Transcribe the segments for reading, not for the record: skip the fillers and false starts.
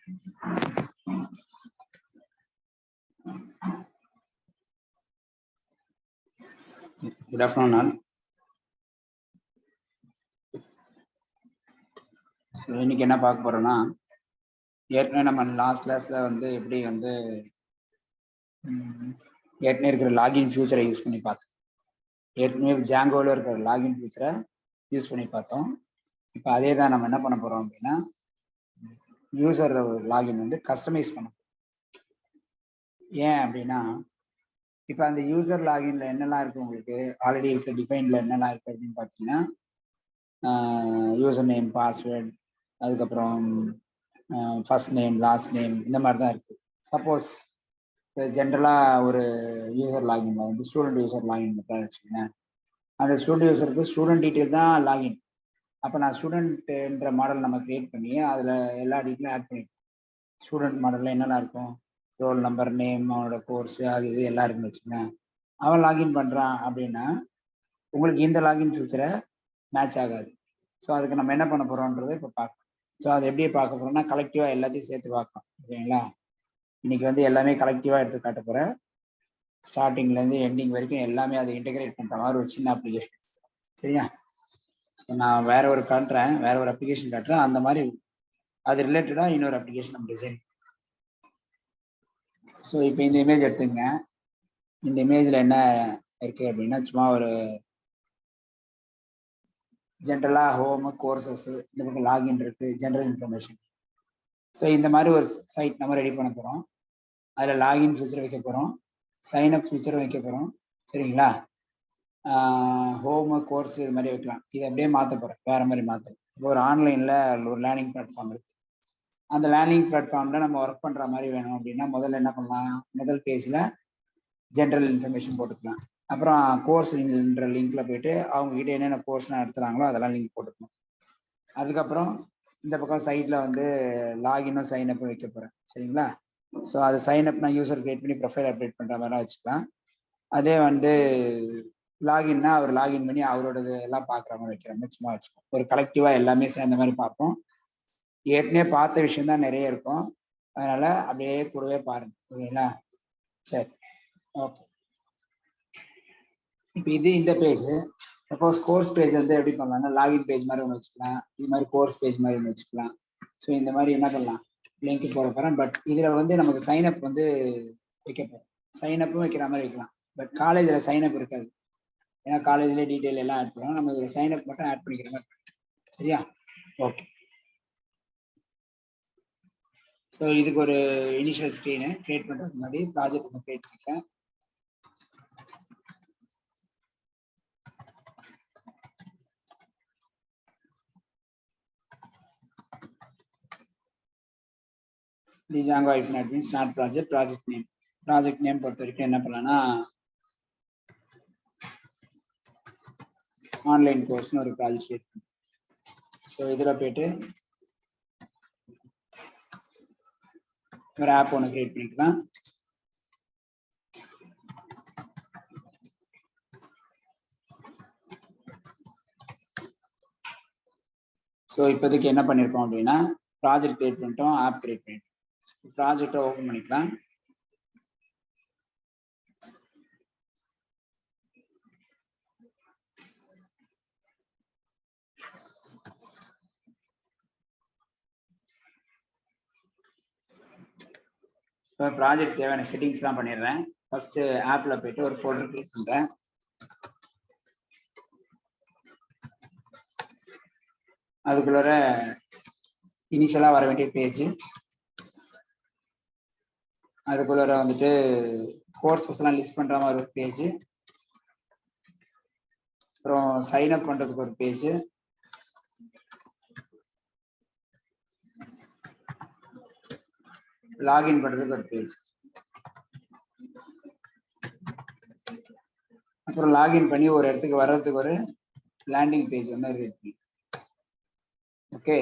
Good afternoon all. இன்னைக்கு என்ன பார்க்க போறோம்னா, ஏற்கனவே நம்ம லாஸ்ட் கிளாஸ்ல வந்து எப்படி வந்து ஏற்கனவே இருக்கிற லாகின் ஃபியூச்சரை யூஸ் பண்ணி பார்த்தோம். ஏற்கனவே ஜாங்கோவில் இருக்கிற லாகின் ஃபியூச்சரை யூஸ் பண்ணி பார்த்தோம். இப்போ அதே தான் நம்ம என்ன பண்ண போறோம் அப்படின்னா, யூசர் லாகின் வந்து கஸ்டமைஸ் பண்ண போறோம். ஏன் அப்படின்னா, இப்போ அந்த யூசர் லாகின்ல என்னெல்லாம் இருக்கு, உங்களுக்கு ஆல்ரெடி இருக்க டிஃபைன்ல என்னெல்லாம் இருக்கு அப்படின்னு பார்த்தீங்கன்னா, யூசர் நேம், பாஸ்வேர்டு, அதுக்கப்புறம் ஃபர்ஸ்ட் நேம், லாஸ்ட் நேம், இந்த மாதிரி தான் இருக்குது. சப்போஸ் ஜென்ரலாக ஒரு யூசர் லாகின்ல வந்து ஸ்டூடெண்ட் யூசர் லாகின் மட்டும் வச்சுக்கோங்க. அந்த ஸ்டூடெண்ட் யூசருக்கு ஸ்டூடெண்ட் டீட்டெயில் தான் லாகின். அப்போ நான் ஸ்டூடெண்ட்ன்ற மாடல் நம்ம கிரியேட் பண்ணி அதில் எல்லா டீட்டெயிலும் ஆட் பண்ணிடுவோம். ஸ்டூடெண்ட் மாடலில் என்னெல்லாம் இருக்கும், ரோல் நம்பர், நேம், அவனோட கோர்ஸு, அது இது எல்லாம் இருக்குன்னு வச்சுக்கோங்க. அவன் லாகின் பண்ணுறான் அப்படின்னா உங்களுக்கு இந்த லாகின் ஃபியூச்சரை மேட்ச் ஆகாது. ஸோ அதுக்கு நம்ம என்ன பண்ண போகிறோன்றதை இப்போ பார்க்கணும். ஸோ அது எப்படி பார்க்க போகிறோம்னா, கலெக்டிவாக எல்லாத்தையும் சேர்த்து பார்க்கலாம். ஓகேங்களா? இன்னைக்கு வந்து எல்லாமே கலெக்டிவாக எடுத்து காட்ட போகிறேன். ஸ்டார்டிங்லேருந்து எண்டிங் வரைக்கும் எல்லாமே அதை இன்டெகிரேட் பண்ணுற மாதிரி ஒரு சின்ன அப்ளிகேஷன். சரியா? ஸோ நான் வேற ஒரு அப்ளிகேஷன் காட்டுறேன். அந்த மாதிரி அது ரிலேட்டடாக இன்னொரு அப்ளிகேஷன் நம்ம டிசைன். ஸோ இப்போ இந்த இமேஜ் எடுத்துங்க. இந்த இமேஜில் என்ன இருக்குது அப்படின்னா, சும்மா ஒரு ஜென்ரலாக ஹோமு, கோர்சஸ், இந்த பக்கம் லாகின் இருக்குது, ஜென்ரல் இன்ஃபர்மேஷன். ஸோ இந்த மாதிரி ஒரு சைட் நம்ம ரெடி பண்ண போகிறோம். அதில் லாகின் ஃபீச்சர் வைக்க போகிறோம், சைன்அப் ஃபீச்சரும் வைக்க போகிறோம். சரிங்களா? ஹோமு, கோர்ஸ் இது மாதிரி வைக்கலாம். இதை அப்படியே மாற்ற போகிறேன், வேறு மாதிரி மாற்றுறேன். இப்போ ஒரு ஆன்லைனில் ஒரு லேர்னிங் பிளாட்ஃபார்ம் இருக்குது. அந்த லேர்னிங் பிளாட்ஃபார்மில் நம்ம ஒர்க் பண்ணுற மாதிரி வேணும் அப்படின்னா முதல்ல என்ன பண்ணலாம், முதல் பேஜில் ஜென்ரல் இன்ஃபர்மேஷன் போட்டுக்கலாம். அப்புறம் கோர்ஸ்ன்ற லிங்க்ல போயிட்டு அவங்ககிட்ட என்னென்ன கோர்ஸ்லாம் எடுத்துறாங்களோ அதெல்லாம் லிங்க் போட்டுக்கணும். அதுக்கப்புறம் இந்த பக்கம் சைட்டில் வந்து லாகினும் சைனப்பும் வைக்க போகிறேன். சரிங்களா? ஸோ அது சைனப் நான் யூசர் கிரியேட் பண்ணி ப்ரொஃபைல் அப்டேட் பண்ணுற மாதிரிலாம் வச்சுக்கலாம். அதே வந்து லாகின்னா அவர் லாகின் பண்ணி அவரோடது எல்லாம் பார்க்குற மாதிரி வைக்கிற மாதிரி சும்மா வச்சுக்கோம். ஒரு கலெக்டிவாக எல்லாமே சேர்ந்த மாதிரி பார்ப்போம். ஏற்கனவே பார்த்த விஷயம் தான் நிறைய இருக்கும், அதனால அப்படியே கூடவே பாருங்க. ஓகேங்களா? சரி, ஓகே. இப்போ இது இந்த பேஜ். சப்போஸ் கோர்ஸ் பேஜ் வந்து எப்படி பண்ணலாம்னா, லாகின் பேஜ் மாதிரி ஒன்று வச்சுக்கலாம், இது மாதிரி கோர்ஸ் பேஜ் மாதிரி ஒன்று வச்சுக்கலாம். ஸோ இந்த மாதிரி என்ன பண்ணலாம், லிங்க் போட போகிறேன். பட் இதில் வந்து நமக்கு சைனப் வந்து வைக்க போகிறோம். சைனப்பும் வைக்கிற மாதிரி வைக்கலாம். பட் காலேஜில் சைனப் இருக்காது, ஏன்னா காலேஜ்லேயே டீட்டெயில் எல்லாம் ஆட் பண்ணுவோம். நம்ம இதில் சைனப் மட்டும் ஆட் பண்ணிக்கிற மாதிரி. சரியா? ஓகே. ஸோ இதுக்கு ஒரு இனிஷியல் ஸ்க்ரீனு கிரியேட் பண்ணுறதுக்கு முன்னாடி ப்ராஜெக்ட் ஒன்று கிரியேட் பண்ணிக்கிறேன். Django -admin start project name பொறுத்த வரைக்கும் என்ன பண்ணலாம்னா, ஆன்லைன் கோர்ஸ்னு ஒரு ப்ராஜெக்ட் கிரியேட் பண்ணி, ஸோ இதில் போயிட்டு ஒரு ஆப் ஒன்று கிரியேட் பண்ணிக்கலாம். ஸோ இப்போதைக்கு என்ன பண்ணியிருக்கோம் அப்படின்னா, ப்ராஜெக்ட் கிரியேட் பண்ணிட்டோம், ஆப் கிரியேட் பண்ணிட்டோம். ப்ராஜெக்டை ஓப்பன் பண்ணிக்கலாம். இப்போ ப்ராஜெக்ட் தேவையான செட்டிங்ஸ்லாம் பண்ணிடுறேன். ஃபர்ஸ்ட் ஆப்பில் போயிட்டு ஒரு ஃபோல்டர் கிரியேட் பண்ணுறேன். அதுக்குள்ளார இனிஷியலாக வர வேண்டிய பேஜ், அதுக்குள்ளார வந்துட்டு கோர்சஸ்லாம் லிஸ்ட் பண்ணுற மாதிரி ஒரு பேஜ், அப்புறம் சைன்அப் பண்ணுறதுக்கு ஒரு பேஜ், லாகின் பண்ணுறதுக்கு ஒரு பேஜ், அப்புறம் லாகின் பண்ணி ஒரு இடத்துக்கு வர்றதுக்கு ஒரு லேண்டிங் பேஜ் ஒன்று இருக்கு. ஓகே,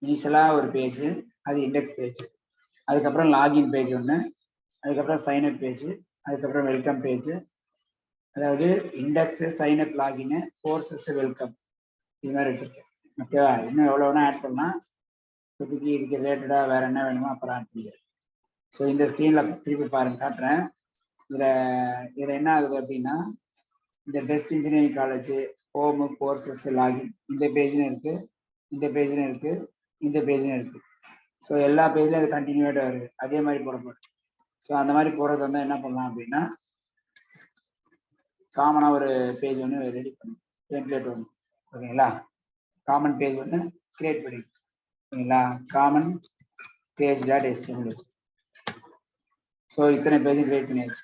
இனிஷியலாக ஒரு பேஜ், அது இண்டெக்ஸ் பேஜ், அதுக்கப்புறம் லாகின் பேஜ் ஒன்று, அதுக்கப்புறம் சைன்அப் பேஜ், அதுக்கப்புறம் வெல்கம் பேஜ். அதாவது index, sign up, login, courses, welcome, இது மாதிரி வச்சுருக்கேன். ஓகேவா? இன்னும் எவ்வளோ வேணால் ஆட் பண்ணலாம். இப்போதைக்கு இதுக்கு ரிலேட்டடாக வேறு என்ன வேணுமோ அப்புறம் ஆட் பண்ணிக்கிறேன். ஸோ இந்த ஸ்க்ரீனில் திருப்பி பாருங்க காட்டுறேன். இதில் என்ன ஆகுது அப்படின்னா இந்த best engineering college home courses login இந்த பேஜ்னு இருக்குது, இந்த பேஜ்னு இருக்குது, இந்த பேஜ்னு இருக்குது. ஸோ எல்லா பேஜ்லையும் அது கண்டினியூவாக வருது, அதே மாதிரி போடப்படும். ஸோ அந்த மாதிரி போடுறது வந்து என்ன பண்ணலாம் அப்படின்னா காமனாக ஒரு பேஜ் ஒன்று ரெடி பண்ணணும், டெம்ப்ளேட் ஒன்று. ஓகேங்களா? காமன் பேஜ் ஒன்று கிரியேட் பண்ணி ஓகேங்களா? Common page dot HTML. So இத்தனை பேஜும் கிரியேட் பண்ணியாச்சு.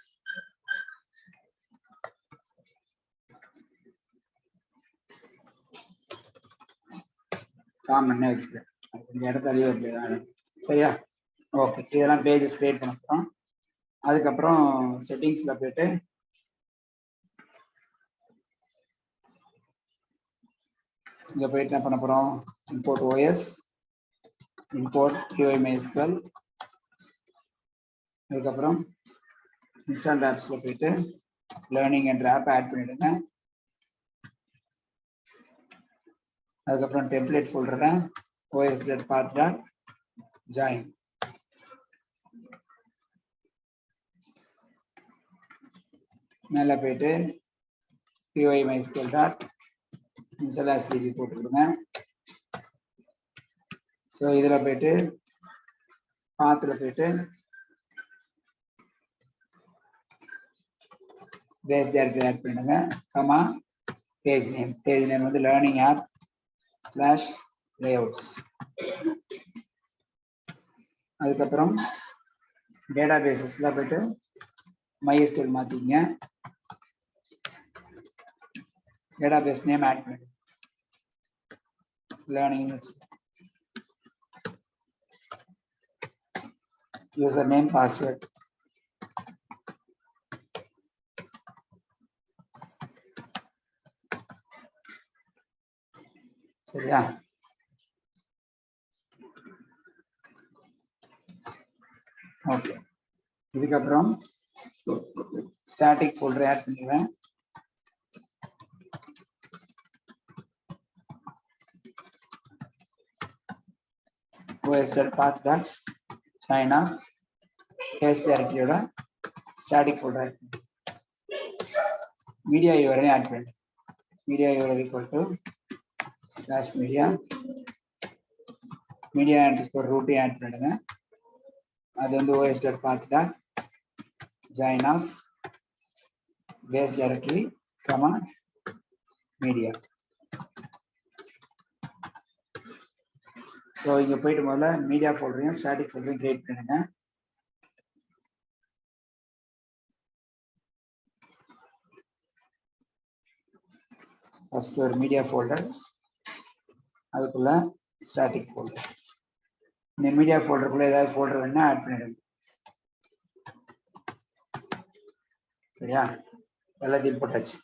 காமன்னே வச்சுக்கிறேன், இந்த இடத்த அறிய வைக்க. சரியா? ஓகே, இதெல்லாம் பேஜஸ் கிரியேட் பண்ண போகிறோம். அதுக்கப்புறம் செட்டிங்ஸில் போயிட்டு இங்கே போயிட்டு என்ன பண்ண போகிறோம், import OS, import QI MySQL. அதுக்கப்புறம் இன்ஸ்டால் ஆப்ஸில் போயிட்டு லேர்னிங் என்ற ஆப்பை ஆட் பண்ணிவிடுங்க. அதுக்கப்புறம் டெம்ப்ளேட் ஃபோல்டரில் os.path.join. மேலே போயிட்டு QI MySQL install_db போட்டுக்கிடுங்க. ஸோ இதில் போயிட்டு பாத்தில் போயிட்டு பேஸ் டைரக்டரி ஆட் பண்ணுங்க, கமா பேஜ் நேம் வந்து லேர்னிங் ஆப் /layouts. அதுக்கப்புறம் டேட்டா பேசஸில் போயிட்டு MySQL மாற்றிங்க, டேட்டா பேஸ் நேம் ஆட் பண்ணிடுங்க, லேர்னிங் யூசர் நேம் பாஸ்வேர்ட். சரியா? ஓகே, இதுக்கப்புறம் ஸ்டாட்டிக் ஃபோல்டர் ஆட் பண்ணிடுவேன். os.path.china பேஸ் டைரக்டரியோட ஸ்டாட்டிக் ஃபோல்டர் ஆட் பண்ணி மீடியா URL ஆட் பண்ணி media URL equal to media _root add பண்ணுங்க. அது வந்து os.path.join base directory comma media. So இங்கே போயிட்டு முதல்ல மீடியா ஃபோல்டரையும் ஸ்டாட்டிக் ஃபோல்டரையும் கிரியேட் பண்ணுங்க. ஃபர்ஸ்ட் ஒரு மீடியா ஃபோல்டர், அதுக்குள்ள ஸ்டாட்டிக் ஃபோல்டர். இந்த மீடியா ஃபோல்டருக்குள்ள ஏதாவது ஃபோல்டர் வேணா ஆட் பண்ணிடுங்க. சரியா? எல்லாத்தையும் போட்டாச்சு.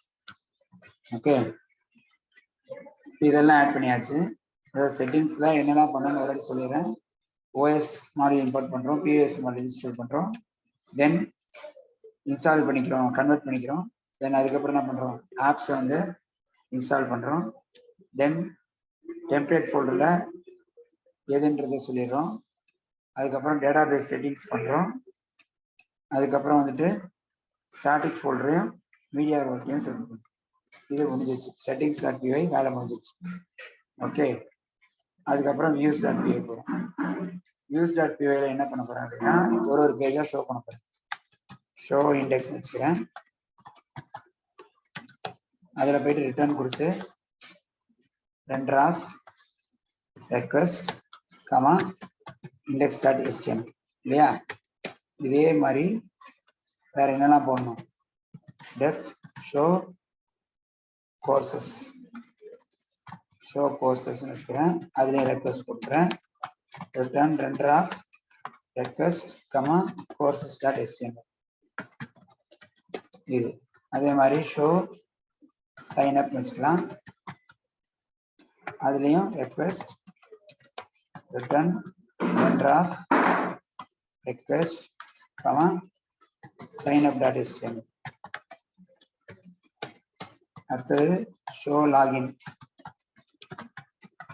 ஓகே, இதெல்லாம் ஆட் பண்ணியாச்சு. அதாவது செட்டிங்ஸில் என்னெல்லாம் பண்ணணும்னு ஆல்ரெடி சொல்லிடுறேன். OS மாடல் இம்போர்ட் பண்ணுறோம், POS மாடல் இன்ஸ்டால் பண்ணுறோம், தென் இன்ஸ்டால் பண்ணிக்கிறோம், கன்வெர்ட் பண்ணிக்கிறோம். தென் அதுக்கப்புறம் என்ன பண்ணுறோம், ஆப்ஸை வந்து இன்ஸ்டால் பண்ணுறோம். தென் டெம்ப்ளேட் ஃபோல்டரில் எதுன்றதை சொல்லிடுறோம். அதுக்கப்புறம் டேட்டா பேஸ் செட்டிங்ஸ் பண்ணுறோம். அதுக்கப்புறம் வந்துட்டு ஸ்டாட்டிக் ஃபோல்டரையும் மீடியா ஒர்க்கையும் செட் பண்ணுறோம். இது முடிஞ்சிச்சு. settings.py வேலை முடிஞ்சிச்சு. ஓகே, அதுக்கப்புறம் views.py போகிறோம். views.pyல என்ன பண்ண போகிறேன் அப்படின்னா ஒரு பேஜாக ஷோ பண்ண போகிறேன். ஷோ இண்டெக்ஸ் வச்சுக்கிறேன். அதில் போயிட்டு ரிட்டர்ன் கொடுத்து render of request comma index.html இல்லையா? இதே மாதிரி வேற என்னெல்லாம் போடணும், def show courses வச்சுக்கிறேன். அதுலேயும் ரெக்வஸ்ட் கொடுக்குறேன். Return render of request comma courses.html. இது அதே மாதிரி ஷோ சைன் அப் வச்சுக்கலாம். அதுலேயும் request return render of request comma sign up.html. அடுத்தது ஷோ லாகின்,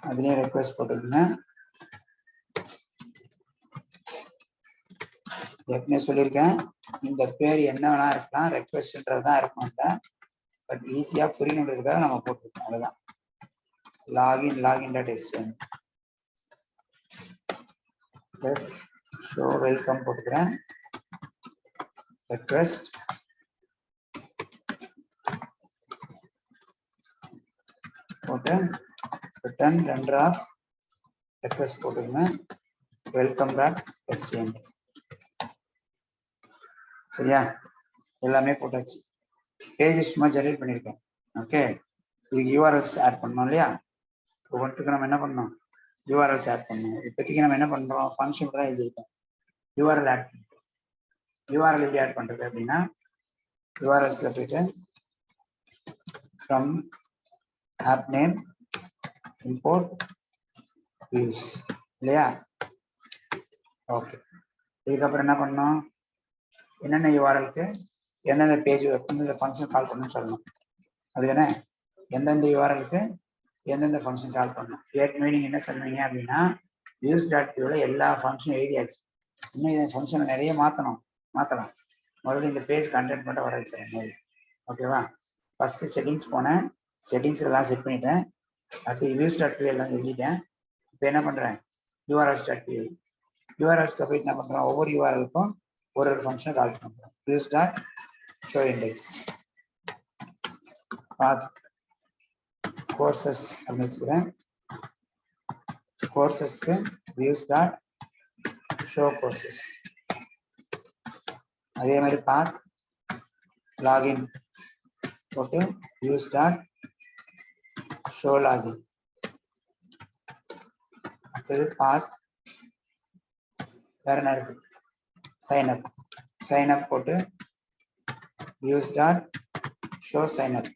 அதுலேயும் ரெக்வஸ்ட் போட்டுக்கோங்க. ஏற்கனவே சொல்லியிருக்கேன், இந்த பேர் என்ன வேணா இருக்கலாம், ரெக்வெஸ்ட்ன்றது தான் இருக்கும். பட் ஈஸியா புரியணுன்றதுக்காக நம்ம போட்டுருக்கோம். அவ்வளவுதான். Login dot STM show welcome போட்டுக்கிறேன். ரெக்வெஸ்ட் போட்டு ரிட்டர்ன் ரெண்டர் ஆஃப் ரெக்வெஸ்ட் போட்டுக்கோங்க. Welcome dot STM. சரியா? எல்லாமே போட்டாச்சு. பேஜ் சும்மா ஜெனரேட் பண்ணியிருக்கேன். ஓகே, இதுக்கு யூஆர்எல்ஸ் ஆட் பண்ணோம் இல்லையா? ஒவ்வொருத்துக்கு நம்ம என்ன பண்ணோம்? யூஆர்எல்ஸ் ஆட் பண்ணணும். இப்போதைக்கு நம்ம என்ன பண்ணுறோம்? ஃபங்க்ஷன் தான் எழுதியிருக்கோம். யூஆர்எல் ஆட் பண்ணுறோம். யூஆர்எல் எப்படி ஆட் பண்ணுறது அப்படின்னா, யூஆர்எல்ஸில் போயிட்டு from app name import views இல்லையா? ஓகே, இதுக்கப்புறம் என்ன பண்ணோம்? என்னென்ன யூஆர்எலுக்கு எந்தெந்த பேஜ் எந்தெந்த ஃபங்க்ஷன் கால் பண்ணணும்னு சொல்லணும். அப்படிதானே? எந்தெந்த யூஆர்எலுக்கு எந்தெந்த ஃபங்க்ஷன் கால் பண்ணணும். ஏற்கனவே நீங்கள் என்ன சொல்லுவீங்க அப்படின்னா, வியூஸ் டாட் பியூவில் எல்லா ஃபங்க்ஷனும் எழுதியாச்சு. இன்னும் இந்த ஃபங்க்ஷனை நிறைய மாற்றலாம். முதல்ல இந்த பேஜ் கண்டென்ட் மட்டும் வர வச்சிடறேன். ஓகேவா? ஃபஸ்ட்டு செட்டிங்ஸ் போனேன். செட்டிங்ஸ் எல்லாம் செட் பண்ணிட்டேன். அடுத்து வியூஸ் டாட் பியூ எல்லாம் எழுதிட்டேன். இப்போ என்ன பண்ணுறேன்? யூஆர்எஸ் டாட் பியூ. யூஆர்எஸ்ல போயிட்டு என்ன பண்ணுறோம்? ஒவ்வொரு யூஆர்எலுக்கும் ஒரு ஃபங்க்ஷனை கால் பண்ணுறோம். Views dot show index path courses அப்படின்னு வச்சுக்கிறேன். கோர்சஸ்க்கு வியூஸ் டாட் ஷோ கோர்சஸ். அதே மாதிரி பாத் லாகின் போட்டு வியூஸ் டாட் ஷோ லாகின். அடுத்தது பாத் வேற என்ன இருக்கு? சைன் அப் போட்டு views dot show sign up.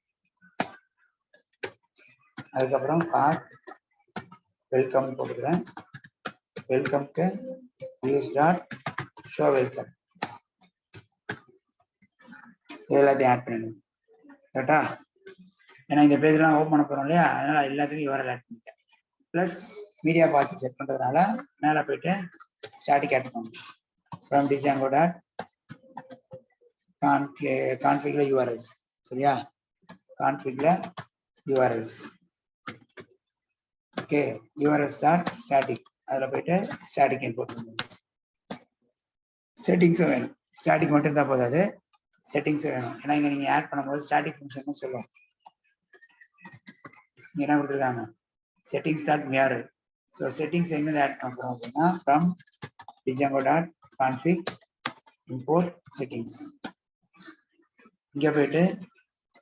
அதுக்கப்புறம் பாத் வெல்கம் போட்டுக்கிறேன். வெல்கம்க்கு வியூஸ் டாட் ஷோ வெல்கம். எல்லாத்தையும் ஆட் பண்ணிடுங்க. கரெக்டா? ஏன்னா இந்த பேஜ்லாம் ஓப்பன் பண்ண போகிறோம் இல்லையா? அதனால எல்லாத்துக்கும் யூஆர்எல் ஆட் பண்ணிட்டேன். ப்ளஸ் மீடியா பார்த்து செக் பண்ணுறதுனால மேலே போயிட்டு ஸ்டாட்டிக் ஆட் பண்ணணும். ஃப்ரம் டிஜாங்கோ டாட் கான்ஃபிக்ல யூஆர்எல்ஸ். சரியா? கான்ஃபிக்ல URLs. Okay, urls dot static. அதில் போயிட்டு ஸ்டாட்டிக் இன்புட் பண்ணுங்க. செட்டிங்ஸும் வேணும். ஸ்டாட்டிக் மட்டும் இருந்தால் போதாது, செட்டிங்ஸும் வேணும். ஏன்னா இங்கே நீங்கள் ஆட் பண்ணும்போது ஸ்டாட்டிக் ஃபங்க்ஷன் சொல்லுவோம். இங்கே என்ன கொடுத்துருக்காங்க? செட்டிங்ஸ் டாட் மியாரல். ஸோ செட்டிங்ஸ் எங்கேருந்து ஆட் பண்ண போகிறோம் அப்படின்னா, from Django dot config import settings. இங்கே போயிட்டு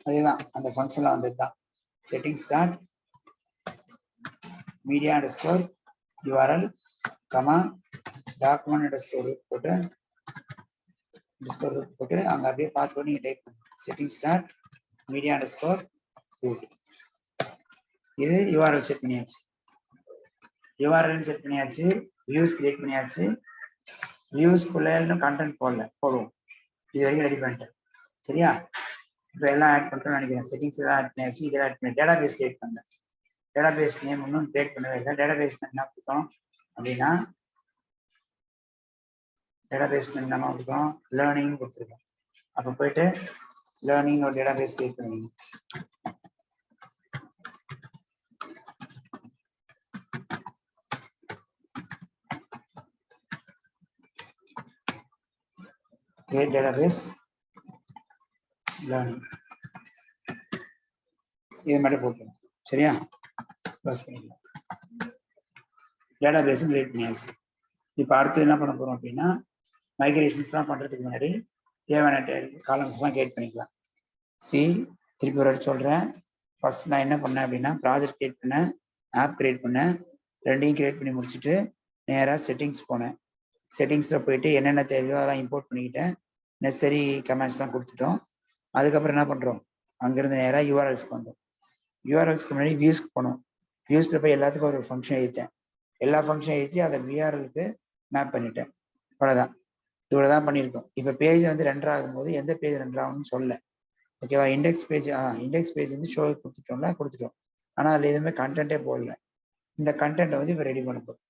அதுதான் அந்த ஃபங்க்ஷனில் வந்தது தான். Settings dot media underscore URL comma document underscore போட்டு அங்கே அப்படியே பார்த்து நீங்கள் டைப் பண்ணுங்க. Settings dot media underscore root. இது யூஆர்எல் செட் பண்ணியாச்சு. யூஆர்எல் செட் பண்ணியாச்சு. வியூஸ் கிரியேட் பண்ணியாச்சு. வியூஸ்க்குள்ள இன்னும் கண்டென்ட் போடுவோம். இது வரைக்கும் ரெடி பண்ணிட்டேன். சரியா? இப்போ எல்லாம் ஆட் பண்ணுறோம்னு நினைக்கிறேன். செட்டிங்ஸ் எல்லாம் ஆட் பண்ணியாச்சு. இதெல்லாம் ஆட் பண்ணி டேட்டா பேஸ் கிரியேட் பண்ணேன். டேட்டா பேஸ் நேம் இன்னும் கிரியேட் பண்ணவே இல்லை. டேட்டா பேஸ் என்ன கொடுத்தோம் அப்படின்னா, டேட்டா பேஸ் நம்ம கொடுத்தோம் லேர்னிங் கொடுத்துருக்கோம். அப்போ போயிட்டு லேர்னிங் ஒரு டேட்டா பேஸ் கிரியேட் பண்ணுவீங்க. Create database learning. இது மட்டும் போட்டுருவோம். சரியா? க்ளோஸ் பண்ணிக்கலாம். டேட்டா பேஸும் கிரியேட் பண்ணியாச்சு. இப்போ அடுத்து என்ன பண்ண போகிறோம் அப்படின்னா, மைக்ரேஷன்ஸ்லாம் பண்ணுறதுக்கு முன்னாடி தேவையான காலம்ஸ்லாம் கிரியேட் பண்ணிக்கலாம். திருப்பி ஒரு வாட்டி சொல்கிறேன். ஃபர்ஸ்ட் நான் என்ன பண்ணேன் அப்படின்னா, ப்ராஜெக்ட் கிரியேட் பண்ணேன், ஆப் கிரியேட் பண்ணேன். ரெண்டையும் கிரியேட் பண்ணி முடிச்சுட்டு நேராக செட்டிங்ஸ் போனேன். செட்டிங்ஸில் போயிட்டு என்னென்ன தேவையோ அதெல்லாம் இம்போர்ட் பண்ணிக்கிட்டேன். நெசசரி கமெண்ட்ஸ்லாம் கொடுத்துட்டோம். அதுக்கப்புறம் என்ன பண்ணுறோம்? அங்கேருந்து நேராக யூஆர்எல்ஸ்க்கு வந்தோம். யூஆர்எல்ஸ்க்கு முன்னாடி வியூஸ்க்கு போனோம். வியூஸில் போய் எல்லாத்துக்கும் ஒரு ஃபங்க்ஷன் எழுதிட்டேன். எல்லா ஃபங்க்ஷன் எழுதி அதை விஆர்எலுக்கு மேப் பண்ணிட்டேன். அவ்வளோதான். இவ்வளோ தான் பண்ணியிருக்கோம். இப்போ பேஜ் வந்து ரெண்டர் ஆகும்போது எந்த பேஜ் ரெண்டர் ஆகும்னு சொல்ல. ஓகேவா? இண்டெக்ஸ் பேஜ் வந்து ஷோ கொடுத்துட்டோம். ஆனால் அதில் எதுவுமே கண்டென்ட்டே போடல. இந்த கண்டென்ட்டை வந்து இப்போ ரெடி பண்ண போகிறோம்.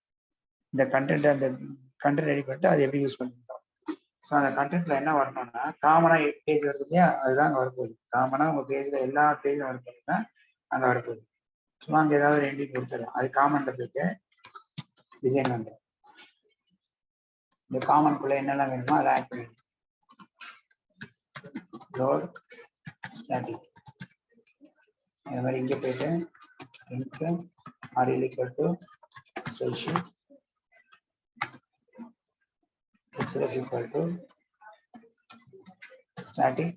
அந்த கண்டென்ட் ரெடி பண்ணிட்டு அதை எப்படி யூஸ் பண்ணிருக்கோம். ஸோ அந்த கண்டென்ட்ல என்ன வரணும்னா காமனாக பேஜ் வருது இல்லையா, அதுதான் அங்கே வரப்போகுது. காமனாக உங்கள் பேஜில் எல்லா பேஜும் வரப்போகுதுன்னா அங்கே வரப்போகுது. சும்மா அங்கே ஏதாவது ஒரு எண்டிங் கொடுத்துரும், அது காமன்ல போயிட்டு டிசைன் வந்துடும். இந்த காமனுக்குள்ள என்னெல்லாம் வேணுமோ அதை ஆட் பண்ணிடணும். லோட் ஸ்டாட்டிக் இந்த மாதிரி இங்கே போயிட்டு இன்க்கு ஆர்எல் equal to style sheet xref equal to static.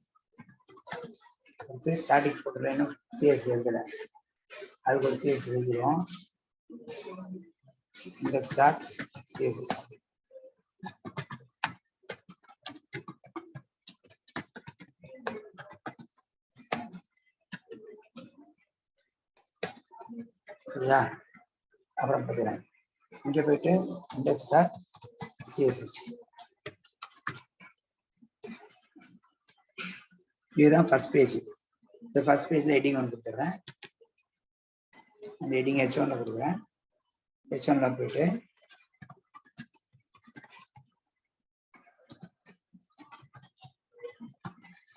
Static போட்டுற இன்னும் சிஎஸ் எழுதலை, அதுக்கு ஒரு சிஎஸ் எழுதிடுவோம். index dot css. சரியா? அப்புறம் பார்த்தீங்கன்னா இங்கே போயிட்டு index dot css. இதுதான் ஃபர்ஸ்ட் பேஜ். இந்த ஃபர்ஸ்ட் பேஜில் ஹெட்டிங் ஒன்று கொடுத்துட்றேன். அந்த ஹெட்டிங் H1ல கொடுக்குறேன். H1ல போயிட்டு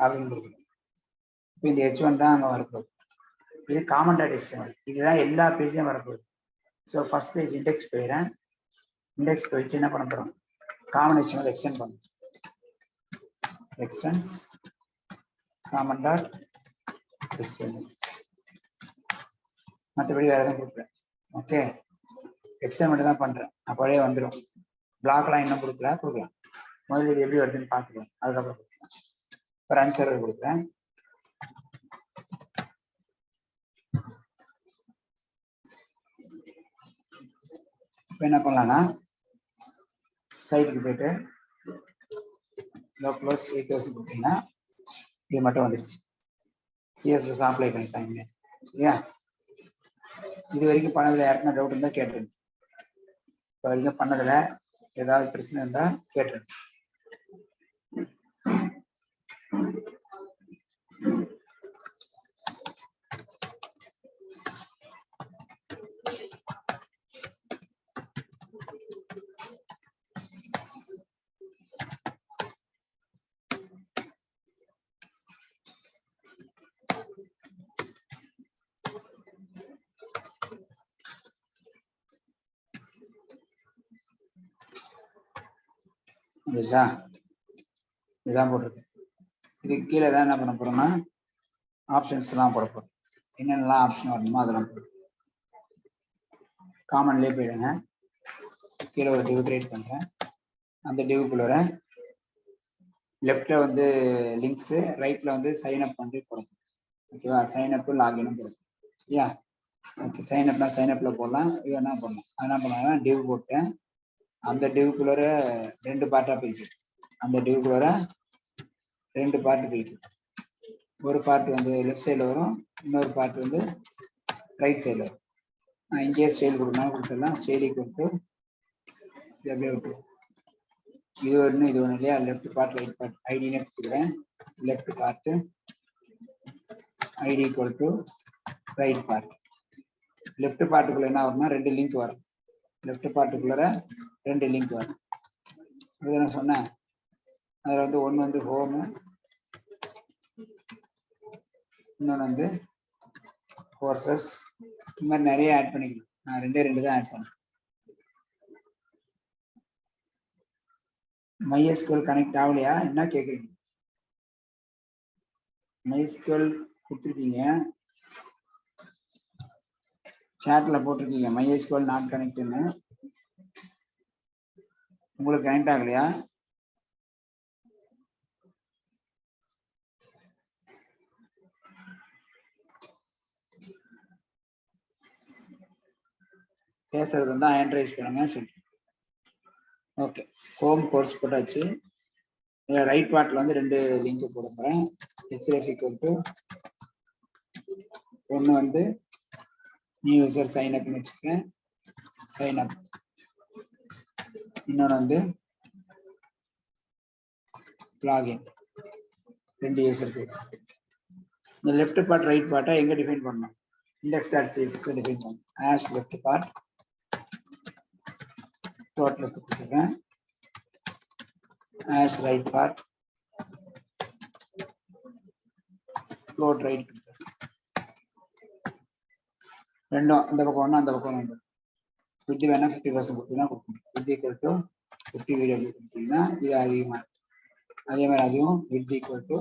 அப்படின்னு கொடுக்குறேன். இப்போ இந்த H1 தான் அங்கே வரப்போகுது. இது காமன் டாட் HTML. இதுதான் எல்லா பேஜையும் வரப்போகுது. ஸோ ஃபர்ஸ்ட் பேஜ் இண்டெக்ஸ் போயிடுறேன். இண்டெக்ஸ் போயிட்டு என்ன பண்ண போகிறோம், காமன் HTML எக்ஸ்டெண்ட் பண்ணும். Extends common dot HTML. மற்றபடி வேறு எதுவும் கொடுக்குறேன். ஓகே, எக்ஸ்டெண்ட் மட்டும் தான் பண்ணுறேன். அப்படியே வந்துடும். பிளாக்லாம் இன்னும் கொடுக்கலாம். முதல்ல இது எப்படி வருதுன்னு பார்த்துக்கலாம், அதுக்கப்புறம் கொடுக்கலாம். இப்போ ரன் சர்வர் கொடுக்குறேன். இப்போ என்ன பண்ணலான்னா சைட்டுக்கு போயிட்டு லோக்லோஸ் 8000 கொடுத்தீங்கன்னா இது மட்டும் வந்துடுச்சு. சிஎஸ்எஸ் அப்ளை பண்ணிட்டாங்க. சரியா? இது வரைக்கும் பண்ணதில் யாருக்குன்னா டவுட் இருந்தால் கேட்டுருங்க. இப்போ வரைக்கும் பண்ணதில் ஏதாவது பிரச்சனை இருந்தால் கேட்டுருங்க. இதுதான் போட்டிருக்கு. இதுக்கு கீழே தான் என்ன பண்ண போறோம்னா ஆப்ஷன்ஸ் எல்லாம் போட போறோம். என்னென்னலாம் ஆப்ஷன் வரணுமோ அதெல்லாம் போடும். காமன்லேயே போயிடுங்க. கீழே ஒரு டிவ் கிரியேட் பண்ணுறேன். அந்த டிவுக்குள்ள லெஃப்ட்ல வந்து லிங்க்ஸு, ரைட்ல வந்து சைன் அப் பண்ணி போடணும். ஓகேவா? சைன் அப் லாகினும் போடணும். சரியா? ஓகே, சைன் அப்னா சைன் அப்ல போடலாம். இது என்ன பண்ணலாம், அது என்ன பண்ணாங்கன்னா டிவ் போட்டேன். அந்த டிவுக்குள்ள 2 பார்ட்டாக போயிட்டு, அந்த டிவுக்குள்ள 2 பார்ட் போயிட்டு, ஒரு பார்ட் வந்து லெஃப்ட் சைடில் வரும், இன்னொரு பார்ட் வந்து ரைட் சைடில் வரும். நான் இங்கேயே ஸ்டைல் கொடுக்கணும் கொடுத்துடலாம். ஸ்டைல் ஈக்குவல் டு இது அப்படியே விட்டு இது ஒன்று இது ஒன்று இல்லையா? லெஃப்ட் பார்ட் ரைட் பார்ட் ஐடினே கொடுக்குறேன். Left part ID equal to right part. லெஃப்ட் பார்ட்டுக்குள்ள என்ன வரும்னா 2 லிங்க் வரும். லெஃப்ட் பார்ட்டுக்குள்ள 2 லிங்க் வரும். இது நான் சொன்னேன். அதில் வந்து ஒன்று வந்து ஹோமு, இன்னொன்று வந்து கோர்சஸ். இந்த மாதிரி நிறைய ஆட் பண்ணிக்கலாம். நான் 2 தான் ஆட் பண்ணேன். MySQL கனெக்ட் ஆகலையா? என்ன கேட்குறீங்க? MySQL கொடுத்துருக்கீங்க, சாட்ல போட்டிருக்கீங்க MySQL நாட் கனெக்ட்னு. உங்களுக்கு கனெக்ட் ஆகலையா? பேசுறது வந்து ஆண்ட்ராய்ஸ் பண்ணுங்க. சரி, ஓகே. ஹோம் கோர்ஸ் போட்டாச்சு. ரைட் பார்ட்ல வந்து 2 லிங்க் போட போறேன். href equal to ஒன்று வந்து நியூ யூசர் சைன் அப்னு வச்சுக்கேன், சைன் அப். இன்னொன்று வந்து லாகின். 2 யூசருக்கு. இந்த லெஃப்ட் பார்ட் ரைட் பார்ட்டை எங்க டிஃபைன் பண்ணணும்? இண்டெக்ஸ் டாட் சிஎஸ்எஸ் டிஃபைன் பண்ணணும். ஹேஷ் லெஃப்ட் பார்ட் டோட்டலுக்கு கொடுத்துருக்கேன். as right part float right ரெண்டும் இந்த பக்கம் ஒன்று அந்த பக்கம் ஒன்று வித் வேணா 50% கொடுத்தீங்கன்னா கொடுக்கணும் வித் ஈக்குவல் டு 50 வீடியோ கொடுத்தீங்கன்னா இது அதிகமாக அதே மாதிரி அதுவும் வித் ஈக்குவல் டு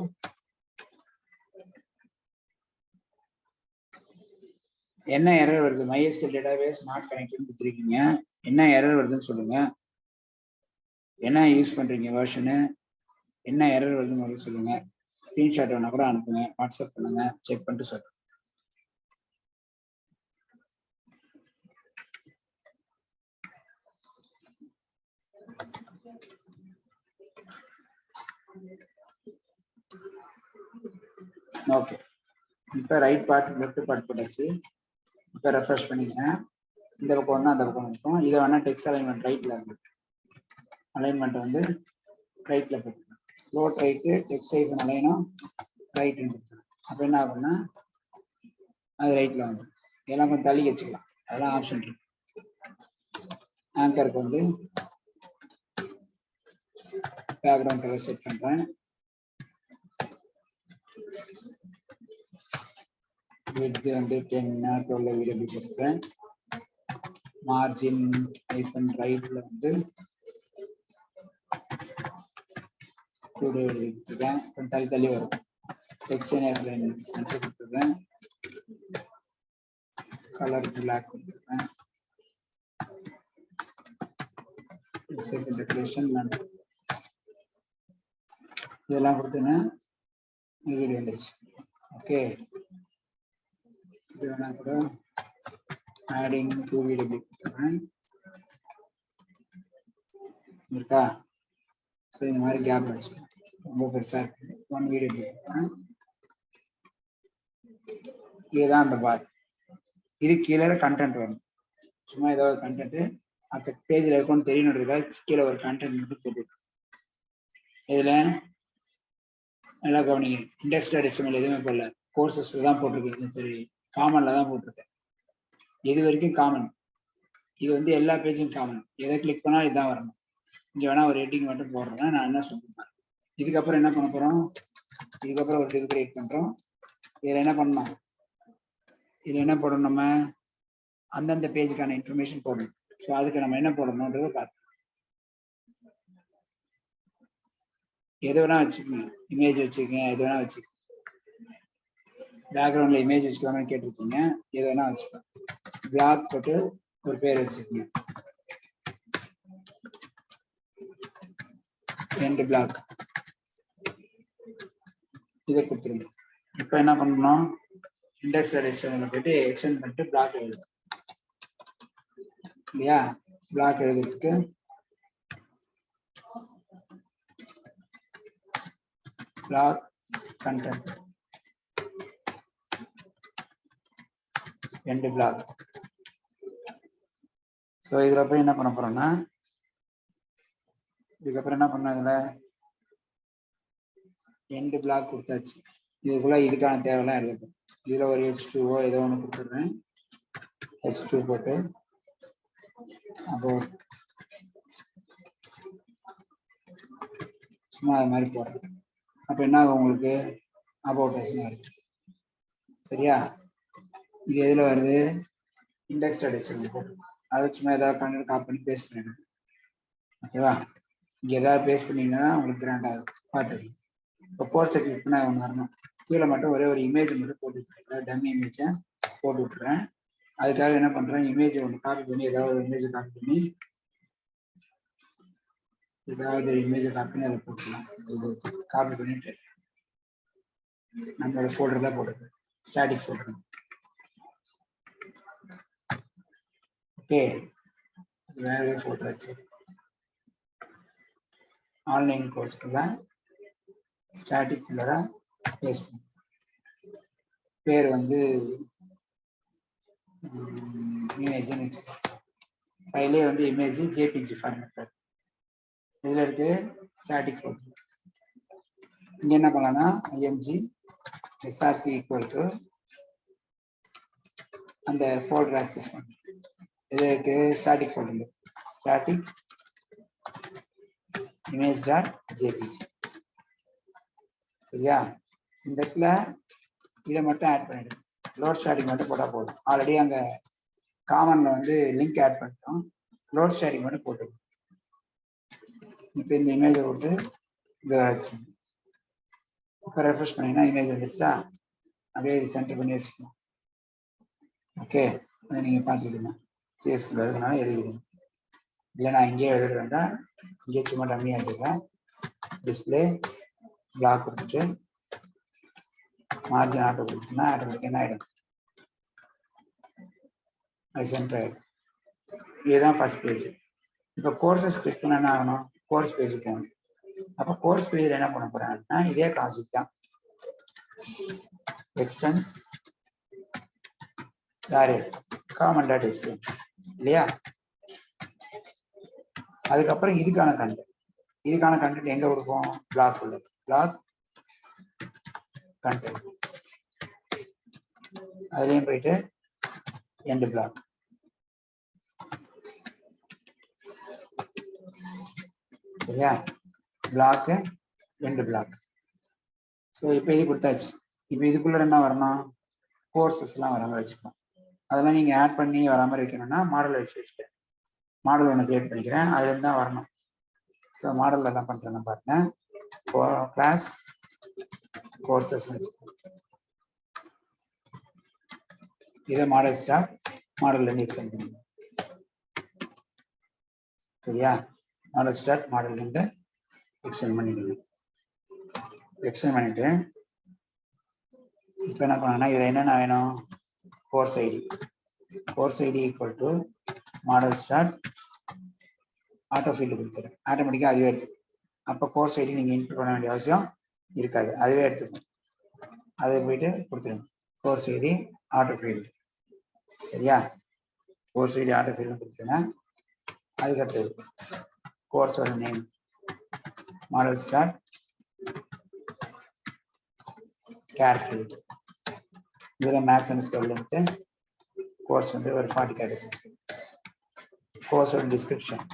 என்ன எரர் வருது MySQL டேட்டாபேஸ் நாட் கனெக்ட்னு கொடுத்துருக்கீங்க என்ன எரர் வருதுன்னு சொல்லுங்க என்ன யூஸ் பண்றீங்க வெர்ஷனு என்ன எரர் வருதுன்னு முதல்ல சொல்லுங்க ஸ்கிரீன்ஷாட் வேணா கூட அனுப்புங்க வாட்ஸ்அப் பண்ணுங்க செக் பண்ணிட்டு சொல்லுங்க ஓகே இப்போ ரைட் பார்ட் லெஃப்ட் பார்ட் போட்டாச்சு இப்போ ரெஃப்ரெஷ் பண்ணிக்கிறேன் இந்த பக்கம் ஒன்று அந்த பக்கம் இருக்கும் இதை வேணா டெக்ஸ்ட் அலைன்மெண்ட் ரைட்டில் இருக்கு அலைன்மெண்ட் வந்து ரைட்டில் போட்டுக்கலாம் ஃப்ளோட் ரைட்டு டெக்ஸ்ட் ஐஃபன் அலைனும் ரைட்டுன்னு கொடுத்துருக்கேன் அப்போ என்ன ஆகும்னா அது ரைட்டில் வந்து இதெல்லாம் கொஞ்சம் தள்ளி வச்சுக்கலாம் அதெல்லாம் ஆப்ஷன் இருக்கு ஆங்கருக்கு வந்து பேக்ரவுண்ட் கலர் செட் பண்ணுறேன் விட்த் வந்து 10 12 வீடியோ கொடுத்துருக்கேன் மார்ஜின் ஐஃபன் ரைட்டில் வந்து கொடுத்துருக்கேன் கொஞ்சம் தள்ளி தள்ளி வரும் எக்ஸ்டென்ட் சென்டர் கொடுத்துருக்கேன் கலர் பிளாக் கொடுத்துருக்கேன் டெக்கரேஷன் இதெல்லாம் கொடுத்தேன்னா வீடியோ வந்துருச்சு ஓகே இது வேணா கூட ஆடிங் 2 வீடியோ கொடுத்துருக்கேன் இருக்கா ஸோ இந்த மாதிரி கேப் வச்சுக்கேன் ரொம்ப பெருசாக இருக்கு 1 வீடியோ கொடுத்துருக்கேன் இதுதான் அந்த பார் இது கீழே கண்டென்ட் வரும் சும்மா ஏதாவது கண்டென்ட் அந்த பேஜில் இருக்கும்னு தெரியணுன்றதுக்காக கீழே ஒரு கண்டென்ட் மட்டும் போட்டுருக்கு இதில் நல்லா கவனிங்க இண்டெக்ஸ் HTML எதுவுமே போடல கோர்சஸ் தான் போட்டிருக்கேன் சரி காமனில் தான் போட்டிருக்கேன் இது வரைக்கும் காமன் இது வந்து எல்லா பேஜும் காமன் எதை கிளிக் பண்ணால் இதுதான் வரணும் இங்கே வேணா ஒரு ஹெட்டிங் மட்டும் போடுறேன் நான் என்ன சொல்லிருப்பேன் இதுக்கப்புறம் என்ன பண்ண போகிறோம் இதுக்கப்புறம் ஒரு இது கிரியேட் பண்ணுறோம் இதில் என்ன பண்ணணும் இதில் என்ன போடணும் நம்ம அந்தந்த பேஜுக்கான இன்ஃபர்மேஷன் போடணும் ஸோ அதுக்கு நம்ம என்ன போடணுன்றதை பார்த்து எது வேணா வச்சுக்கோங்க இமேஜ் வச்சுக்கோங்க எது வேணா வச்சுக்கோங்க பேக்ரவுண்ட்ல இமேஜ் வச்சுக்கலாம்னு கேட்டிருக்கீங்க எது வேணா வச்சுக்கலாம் பிளாக் போட்டு ஒரு பேர் வச்சுக்கோங்க எண்ட் பிளாக் இதை கொடுத்துருங்க இப்போ என்ன பண்ணணும் இண்டெக்ஸ் HTML போயிட்டு எக்ஸ்டெண்ட் பண்ணிட்டு பிளாக் எழுது இல்லையா பிளாக் எழுதுறதுக்கு block content end block so இதில் போய் என்ன பண்ண போறோம்னா இதுக்கப்புறம் என்ன பண்ண இதில் எண்ட் பிளாக் கொடுத்தாச்சு இதுக்குள்ள இதுக்கான தேவையெல்லாம் எழுதணும் இதில் ஒரு H2O ஏதோ ஒன்று கொடுத்துருவேன் H2 போட்டு அப்போ சும்மா அது மாதிரி போடுறேன் அப்போ என்ன ஆகும் உங்களுக்கு அபவுட் அஸ்னா இருக்கு சரியா இது எதில் வருது இண்டெக்ஸ் HTML போட்டு அதை சும்மா ஏதாவது கண்டென்ட் காப்பி பண்ணி பேஸ்ட் பண்ணிடுங்க ஓகேவா இங்கே ஏதாவது பேஸ்ட் பண்ணிங்கன்னா உங்களுக்கு கிராண்டாக பார்த்துக்கணும் இப்போ கோர்ஸை கிளிக் பண்ணால் ஒன்று வரணும் கீழே மட்டும் ஒரே ஒரு இமேஜ் மட்டும் போட்டு விட்டுறேன் டம்மி இமேஜை போட்டு விட்டுறேன் அதுக்காக என்ன பண்ணுறேன் இமேஜை ஒன்று காப்பி பண்ணி ஏதாவது ஒரு இமேஜை காப்பி பண்ணி ஏதாவது இமேஜை காப்பி பண்ணி அதை போட்டுக்கலாம் இது காப்பி பண்ணிட்டு நம்மளோட ஃபோல்டர் தான் போடுறது ஸ்டாட்டிக் ஃபோல்டர் ஓகே வேற ஏதாவது ஃபோல்டர் வச்சு ஆன்லைன் கோர்ஸ்க்குள்ள ஸ்டாட்டிக் உள்ளதா பேஸ்ட் பண்ணி பேர் வந்து இமேஜ்னு வச்சுக்கோங்க ஃபைலே வந்து இமேஜ் JPG ஃபார்மேட் இதில் இருக்கு ஸ்டாட்டிக் ஃபோல்டர் இங்கே என்ன பண்ணலாம்னா IMG SRC ஈக்குவல் டு அந்த ஃபோல்டர் ஆக்சஸ் பண்ணி இது இருக்கு ஸ்டாட்டிக் ஃபோல்டர் ஸ்டாட்டிக் image.jpg. சரியா? இந்த இடத்துல இதை மட்டும் ஆட் பண்ணிடுங்க. லோட் ஸ்டாட்டிக் மட்டும் போட்டால் போதும். ஆல்ரெடி அங்கே காமனில் வந்து லிங்க் ஆட் பண்ணிட்டோம். லோட் ஸ்டாட்டிக் மட்டும் போட்டு இப்போ இந்த இமேஜை கொடுத்து இதை வச்சுக்கணும். இப்போ ரெஃப்ரெஷ் பண்ணிங்கன்னா இமேஜ் வந்துருச்சா? அப்படியே இது சென்டர் பண்ணி வச்சுக்கணும். ஓகே, அதை நீங்கள் பார்த்துக்கிட்டீங்க. சிஎஸ்ல எழுதுனாலும் எழுதிடுங்க. இல்லை நான் இங்கேயே எழுதுறது வேண்டாம், இங்கே சும்மா டம்மியாக எழுதுறேன். டிஸ்பிளே பிளாக் கொடுத்துட்டு மார்ஜின் ஆட்டோ கொடுத்தோம்னா ஆட்டோமேட்டிக் என்ன ஆகிடும்? அது சென்டர் ஆகிடும். இதுதான் ஃபர்ஸ்ட் பேஜ். இப்போ கோர்சஸ் கிளிக் பண்ண என்ன ஆகணும்? கோர்ஸ் பேஜுக்கு போகணும். அப்போ கோர்ஸ் பேஜில் என்ன பண்ண போகிறேன்னா இதே கான்செப்ட் தான். எக்ஸ்டென்ஸ் யாரு காமன் டாட் எஸ்டிஎம் இல்லையா? அதுக்கப்புறம் இதுக்கான கண்டென்ட் எங்க கொடுப்போம்? பிளாக் உள்ள பிளாக் கண்டென்ட், அதுலயும் போயிட்டு எண்ட் பிளாக். சரியா? Block end block. ஸோ இப்போ இது கொடுத்தாச்சு. இப்போ இதுக்குள்ள என்ன வரணும்? கோர்சஸ்லாம் வர மாதிரி வச்சுக்கணும். அதெல்லாம் நீங்கள் ஆட் பண்ணி வர மாதிரி வைக்கணும்னா மாடல் வச்சுக்கிறேன். மாடல் ஒன்று கிரியேட் பண்ணிக்கிறேன், அதுலேருந்து தான் வரணும். ஸோ மாடலில் என்ன பண்ணுறேன்னு பாருங்க. கிளாஸ் கோர்சஸ் வச்சுக்கோங்க. இதை மாடல் ஸ்டார்ட் மாடல்லேருந்து எக்ஸ்டெண்ட் பண்ணுங்க. சரியா? மாடல் ஸ்டார்ட் மாடல்லேருந்து எக்ஸ்டெண்ட் பண்ணிடுங்க. எக்ஸ்டெண்ட் பண்ணிட்டு இப்போ என்ன பண்ணணும்னா இதில் என்னென்ன வேணும்? Course ID. Course ID equal to model start auto field கொடுத்துரு. ஆட்டோமேட்டிக்காக அதுவே எடுத்துக்கும். அப்போ கோர்ஸ் ஐடி நீங்கள் இன்க்ளூட் பண்ண வேண்டிய அவசியம் இருக்காது, அதுவே எடுத்துக்கும். அதை போயிட்டு கொடுத்துருங்க. Course ID auto field. சரியா? கோர்ஸ் ஐடி ஆட்டோ ஃபீல்டு கொடுத்துருங்க. அதுக்கடுத்தது கோர்ஸோட name model start char field. இதில் மேக்ஸ் அண்ட் ஸ்கூல்லேருந்து கோர்ஸ் வந்து ஒரு 40 கேட்டகரிஸ். கோர்ஸோட description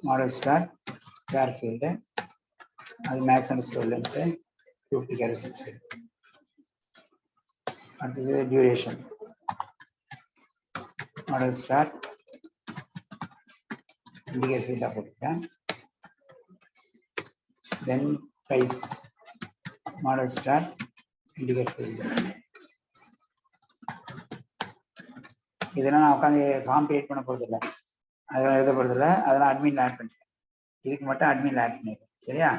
model start char field, அது மேக்ஸ் அண்ட் ஸ்கூல்லேருந்து 50 கேட்டகரிஸ். அடுத்தது டியூரேஷன் மாடல் ஸ்டார்ட் இண்டிகேட் ஃபீல்டாக போட்டுட்டேன். Then price model start indicate field. இதெல்லாம் நான் உட்காந்து ஃபார்ம் கிரியேட் பண்ண போகிறது இல்லை, அதெல்லாம் எழுத போகிறது இல்லை, அதெல்லாம் அட்மினில் ஆட் பண்ணிட்டேன். இதுக்கு மட்டும் அட்மினில் ஆட் பண்ணிடுறேன். சரியா?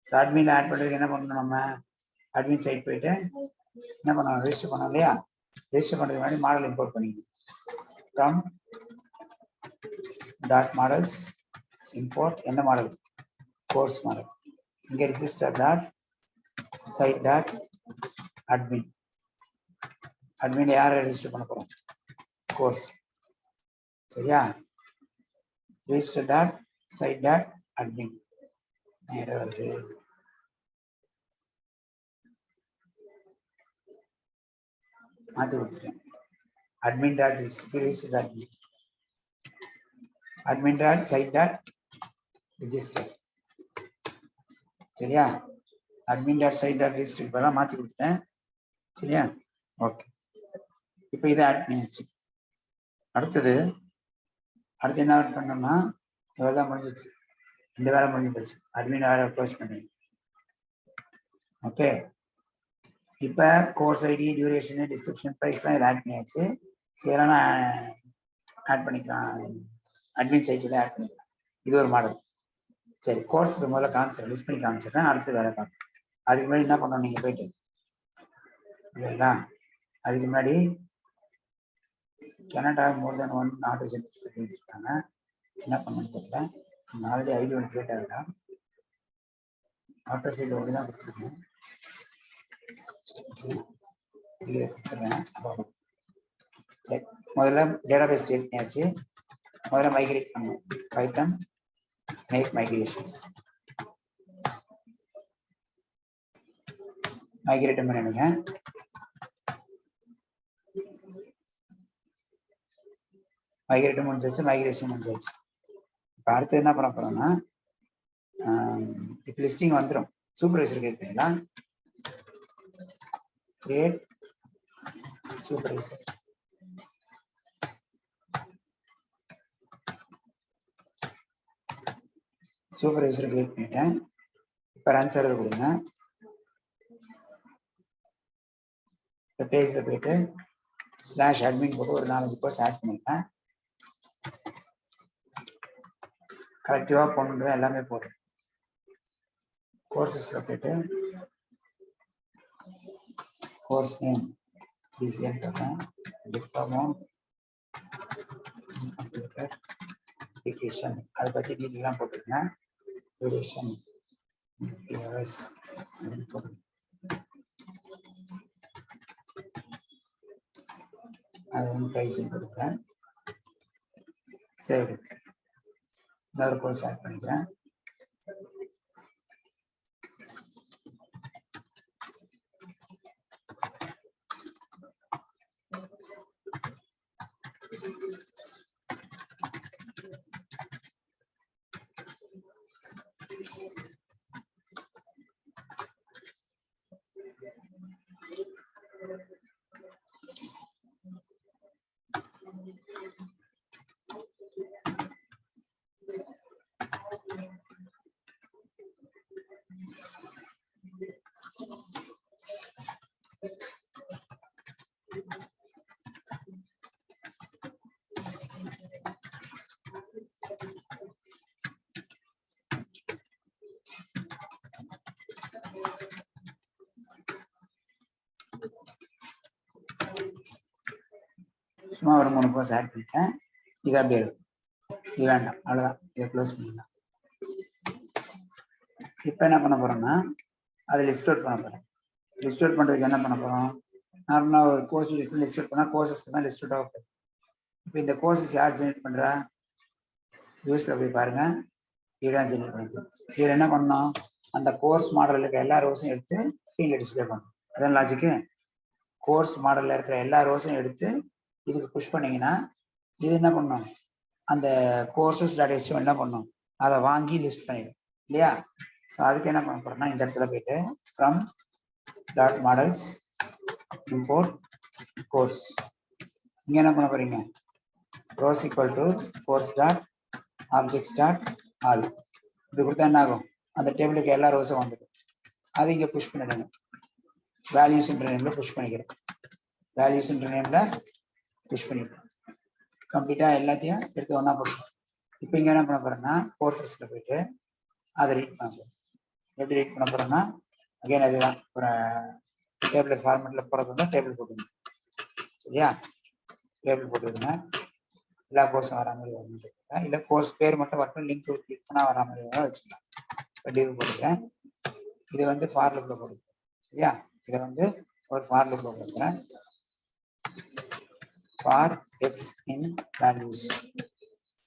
ஸோ அட்மினில் ஆட் பண்ணுறதுக்கு என்ன பண்ணணும்? நம்ம அட்மின் சைட் போயிட்டு என்ன பண்ணணும்? ரெஜிஸ்டர் பண்ணோம் இல்லையா? ரெஜிஸ்டர் பண்ணுறதுக்கு முன்னாடி மாடல் இம்போர்ட் பண்ணிக்கணும். கம் டாட் மாடல்ஸ் இம்போர்ட் எந்த மாடல்? Course model. இங்கே register dot site dot admin. Admin யாரை ரெஜிஸ்டர் பண்ண போகிறோம்? கோர்ஸ். சரியா? Register dot site dot admin. நேரம் வருது. மாற்றி கொடுத்துட்டேன். Admin dot register dot admin dot site dot register. சரியா? Admin dot site dot register இப்போதான் மாற்றி கொடுத்துட்டேன். சரியா? ஓகே, இப்போ இதை ஆட் பண்ணியாச்சு. அடுத்து என்ன ஆட் பண்ணோம்னா இவ்வளோதான் முடிஞ்சிச்சு. இந்த வேலை முடிஞ்சு போச்சு. அட்மின் வேலை க்ளோஸ் பண்ணி. ஓகே, இப்போ கோர்ஸ் ஐடி டியூரேஷனு டிஸ்கிரிப்ஷன் ப்ரைஸ்லாம் இதை ஆட் பண்ணியாச்சு. இதெல்லாம் நான் ஆட் பண்ணிக்கலாம், அட்மின் சைட்டில் ஆட் பண்ணிக்கலாம். இது ஒரு மாடல். சரி, கோர்ஸ் முதல்ல காமிச்சிடறேன், லிஸ்ட் பண்ணி காமிச்சிடுறேன். அடுத்து வேலை பார்க்கணும். அதுக்கு முன்னாடி என்ன பண்ணணும்? நீங்கள் போயிட்டு இல்லைங்களா, அதுக்கு முன்னாடி கனடா மோர் தென் 1 நாட் வச்சுருக்காங்க. என்ன பண்ணணும்னு தெரியல. ஆல்ரெடி ஐடி ஒன்று கிரியேட் ஆகுதா? ஆட்டோ ஃபீல்டு ஒன்று தான் கொடுத்துருக்கேன். கொடுத்துட்றேன். சரி, முதல்ல டேட்டாபேஸ் கிரியேட் பண்ணியாச்சு. முதல்ல மைக்ரேட் பண்ணணும். பைத்தன் மேக் மைக்ரேஷன்ஸ். மைக்ரேட் பண்ணிடுங்க. மைக்ரேட் முடிஞ்சிச்சு, மைக்ரேஷன் முடிஞ்சிச்சு. இப்போ அடுத்து என்ன பண்ண போறோம்னா இப்போ லிஸ்டிங் வந்துடும். சூப்பர்வைசர் கேட்பீங்களா? Create supervisor. சூப்பர்வைசர் கிளிக் பண்ணிட்டேன். இப்போ ரன் சர்வர் கொடுங்க. இப்போ பேஜில் போயிட்டு /admin போட்டு ஒரு 4-5 கோர்ஸ் ஆட் பண்ணிட்டேன். கரெக்டிவாக போகணுன்றது எல்லாமே போடுறேன். கோர்சஸில் போயிட்டு கோர்ஸ் நேம் டிசிஎன் போட்டேன். டிப்ளமோ கம்ப்யூட்டர் அப்ளிகேஷன் அதை பற்றி டீட்டெயிலாம் போட்டுருங்க. டியூரேஷன் ஹவர்ஸ் போட்டுருங்க. அது வந்து ப்ரைஸிங் கொடுக்குறேன். சரி, இன்னொரு கோர்ஸ் ஆட் பண்ணிக்கிறேன். சும்மா ஒரு 3 கோர்ஸ் ஆட் பண்ணிட்டேன். இது அப்படியே இருக்கும். இது வேண்டாம், அவ்வளோதான். இதை க்ளோஸ் பண்ணிடலாம். இப்போ என்ன பண்ண போகிறோம்னா அதை லிஸ்ட் அவுட் பண்ண போகிறேன். லிஸ்ட் அவுட் பண்ணுறதுக்கு என்ன பண்ண போகிறோம்? நார்மலாக ஒரு கோர்ஸ் லிஸ்ட் அவுட் பண்ணால் கோர்சஸ் தான் லிஸ்ட் அவுட் ஆகும். இப்போ இந்த கோர்சஸ் யார் ஜென்ரேட் பண்ணுறா? யூஸில் போய் பாருங்கள். இதுதான் ஜென்ரேட் பண்ணுறது. இதில் என்ன பண்ணோம்? அந்த கோர்ஸ் மாடலில் இருக்க எல்லா ரோஸும் எடுத்து ஸ்க்ரீனில் டிஸ்பிளே பண்ணணும். அதான் லாஜிக்கு. கோர்ஸ் மாடலில் இருக்கிற எல்லா ரோஸும் எடுத்து இதுக்கு புஷ் பண்ணிங்கன்னா இது என்ன பண்ணும்? அந்த courses.html என்ன பண்ணும்? அதை வாங்கி லிஸ்ட் பண்ணிடும் இல்லையா? ஸோ அதுக்கு என்ன பண்ண போகிறோம்னா இந்த இடத்துல போயிட்டு from dot models import course. இங்கே என்ன பண்ண போகிறீங்க? Rose equal to course dot objects dot all. இப்படி கொடுத்தா என்ன ஆகும்? அந்த டேபிளுக்கு எல்லா ரோஸும் வந்துடும். அது இங்கே புஷ் பண்ணிடுங்க. வேல்யூஸ்ன்ற நேமில் புஷ் பண்ணிக்கிறேன். வேல்யூஸ்ன்ற நேமில் புஷ் பண்ணிவிட்டேன். கம்ப்ளீட்டாக எல்லாத்தையும் எடுத்து ஒன்றா போட்டுருக்கோம். இப்போ இங்கே என்ன பண்ண போகிறேன்னா கோர்சஸில் போயிட்டு அதை ரீட் பண்ண போகிறேன். எப்படி ரீட் பண்ண போகிறேன்னா அகைன் அதுதான் ஒரு டேபிள் ஃபார்மெட்டில் போகிறது வந்து டேபிள் போட்டுங்க. சரியா? டேபிள் போட்டுருங்க. எல்லா கோர்ஸும் வரா மாதிரி வரணும். இல்லை கோர்ஸ் பேர் மட்டும் வரட்டும், லிங்க் கிளிக் பண்ணால் வரா மாதிரி தான் வச்சுக்கலாம். இப்போ டேபிள் போட்டுக்கிறேன். இது வந்து ஃபார் லூப்பில் போட்டுக்கிறேன். சரியா? இதை வந்து ஒரு ஃபார் லூப்பில் போட்டுக்கிறேன். ஃபார் எக்ஸ் இன் வேல்யூஸ்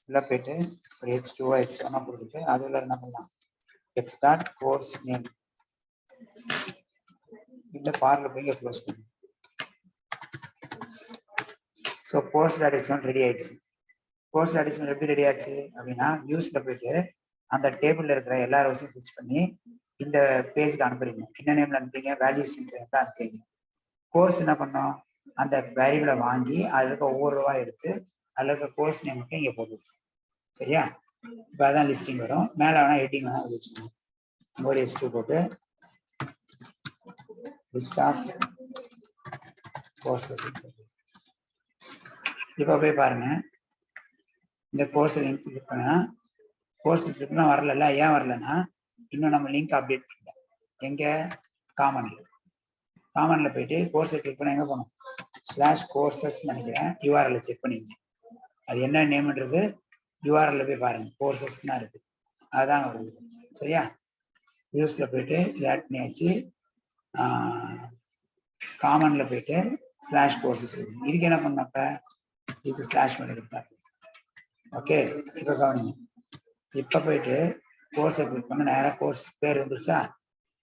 உள்ள போயிட்டு ஒரு x2 x1 போட்டுட்டு அதுல என்ன பண்ணலாம்? எக்ஸ் டாட் கோர்ஸ் நேம் இந்த ஃபார்ல போய் க்ளோஸ் பண்ணு. ஸோ கோர்ஸ்.html ரெடி ஆயிடுச்சு. கோர்ஸ்.html எப்படி ரெடி ஆச்சு அப்படின்னா வியூஸ்ல போயிட்டு அந்த டேபிள்ல இருக்கிற எல்லா ரோஸையும் ஃபிக்ஸ் பண்ணி இந்த பேஜ்க்கு அனுப்புறீங்க. என்ன நேம்ல அனுப்புறீங்க? வேல்யூஸ் அனுப்புறீங்க. கோர்ஸ் என்ன பண்ணோம்? அந்த வேரியபிளை வாங்கி அதில் இருக்க ஒவ்வொரு ரூபா எடுத்து அதில் இருக்க கோர்ஸ் நேம் மட்டும் இங்கே போட்டு. சரியா? இப்போ அதான் லிஸ்டிங் வரும். மேலே வேணா ஹெட்டிங் வேணா வச்சுக்கணும். ஒரு S2 போட்டு லிஸ்ட் ஆஃப் கோர்சஸ். இப்போ போய் பாருங்க, இந்த கோர்ஸ் லிங்க் கிளிக் பண்ணா கோர்ஸ் கிளிக் பண்ணால் வரல. ஏன் வரலன்னா இன்னும் நம்ம லிங்க் அப்டேட் பண்ணல. எங்கே? காமனில் போயிட்டு கோர்ஸை கிளிக் பண்ண எங்கே போகணும்? /courses நினைக்கிறேன். URL செக் பண்ணிக்கங்க. அது என்ன நேம்ன்றது URL போய் பாருங்க. கோர்சஸ் தான் இருக்கு. அதுதான் உங்களுக்கு. சரியா? வியூஸ்ல போயிட்டு இது ஆட் பண்ணியாச்சு. காமன்ல போயிட்டு /courses இதுக்கு என்ன பண்ணப்ப இதுக்கு ஸ்லாஷ் பண்ணி கொடுத்தாரு. ஓகே, இப்போ கவனிங்க. இப்போ போயிட்டு கோர்ஸை கிளிக் பண்ண நேராக கோர்ஸ் பேர் வந்துருச்சா?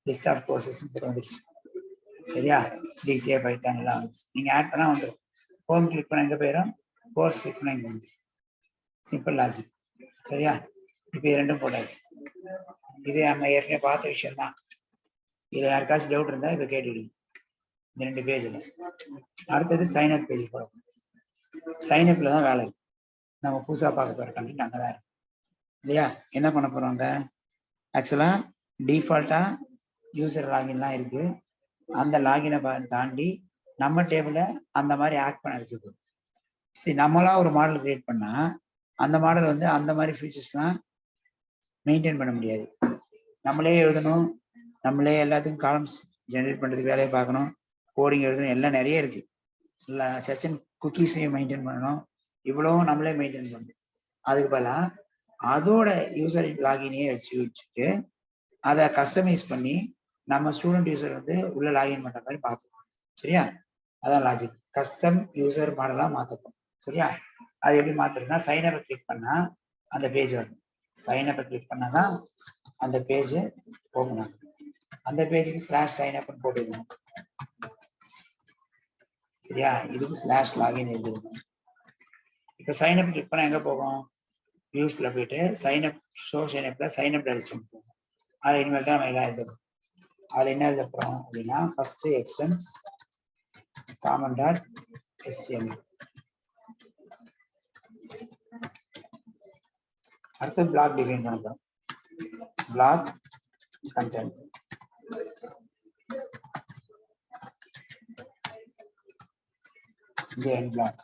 லிஸ்ட் ஆஃப் கோர்சஸ் பேர் வந்துருச்சு. சரியா? DCA பைத்தான் எல்லாம் வந்துச்சு. நீங்கள் ஆட் பண்ணால் வந்துடும். ஹோம் கிளிக் பண்ண எங்கே போயிடும்? கோர்ஸ் கிளிக் பண்ண இங்கே வந்துடும். Simple logic. சரியா? இப்போ இது ரெண்டும் போட்டாச்சு. இது நம்ம ஏற்கனவே பார்த்த விஷயம் தான். இதில் யாருக்காச்சும் டவுட் இருந்தால் இப்போ கேட்டுக்கிடுங்க. இந்த 2 பேஜில் அடுத்தது சைன்அப் பேஜ் போடணும். சைன்அப்பில் தான் வேலை இருக்கு. நம்ம புதுசாக பார்க்க போகிற கண்டென்ட் அங்கே தான் இருக்கு இல்லையா? என்ன பண்ண போகிறோங்க? ஆக்சுவலாக டிஃபால்ட்டாக யூசர் லாகின்லாம் இருக்குது. அந்த லாகினை தாண்டி நம்ம டேபிளை அந்த மாதிரி ஆக்ட் பண்ண இருக்குது. சரி, நம்மளா ஒரு மாடல் கிரியேட் பண்ணால் அந்த மாடல் வந்து அந்த மாதிரி ஃபீச்சர்ஸ்லாம் மெயின்டைன் பண்ண முடியாது. நம்மளே எழுதணும், நம்மளே எல்லாத்துக்கும் காலம்ஸ் ஜென்ரேட் பண்ணுறதுக்கு வேலையை பார்க்கணும், கோடிங் எழுதணும், எல்லாம் நிறைய இருக்குது. இல்லை செக்ஷன் குக்கீஸையும் மெயின்டைன் பண்ணணும், இவ்வளவும் நம்மளே மெயின்டைன் பண்ணணும். அதுக்கு பதிலாக அதோட யூசர் லாகினையே வச்சுட்டு அதை கஸ்டமைஸ் பண்ணி நம்ம ஸ்டூடெண்ட் யூசர் வந்து உள்ள லாகின் பண்ணுற மாதிரி பார்த்துக்கணும். சரியா? அதான் லாஜிக். கஸ்டம் யூசர் மாடலாக மாற்றப்போம். சரியா? அது எப்படி மாற்றுறதுன்னா, சைனப்பை கிளிக் பண்ணால் அந்த பேஜ் வரும். சைனப்பை கிளிக் பண்ணால் தான் அந்த பேஜ் ஓப்பன் ஆகும். அந்த பேஜுக்கு /signup போட்டுக்கணும். சரியா? இதுக்கு /login எழுதிருக்கணும். இப்போ சைனப் கிளிக் பண்ணால் எங்கே போகும்? வியூஸில் போயிட்டு சைனப் சைனப்பில் சைனப் ரெஜிஸ்டர் போகும். அதில் இனிமேல் தான் நம்ம எல்லாம் எழுதணும். அதில் என்ன எழுத போகிறோம் அப்படின்னா, ஃபஸ்ட்டு எக்ஸ்டென்ஸ் common.html, அடுத்து பிளாக் டிஃபைன் பண்ண போகிறோம். பிளாக் கண்டென்ட், இந்த என் பிளாக்.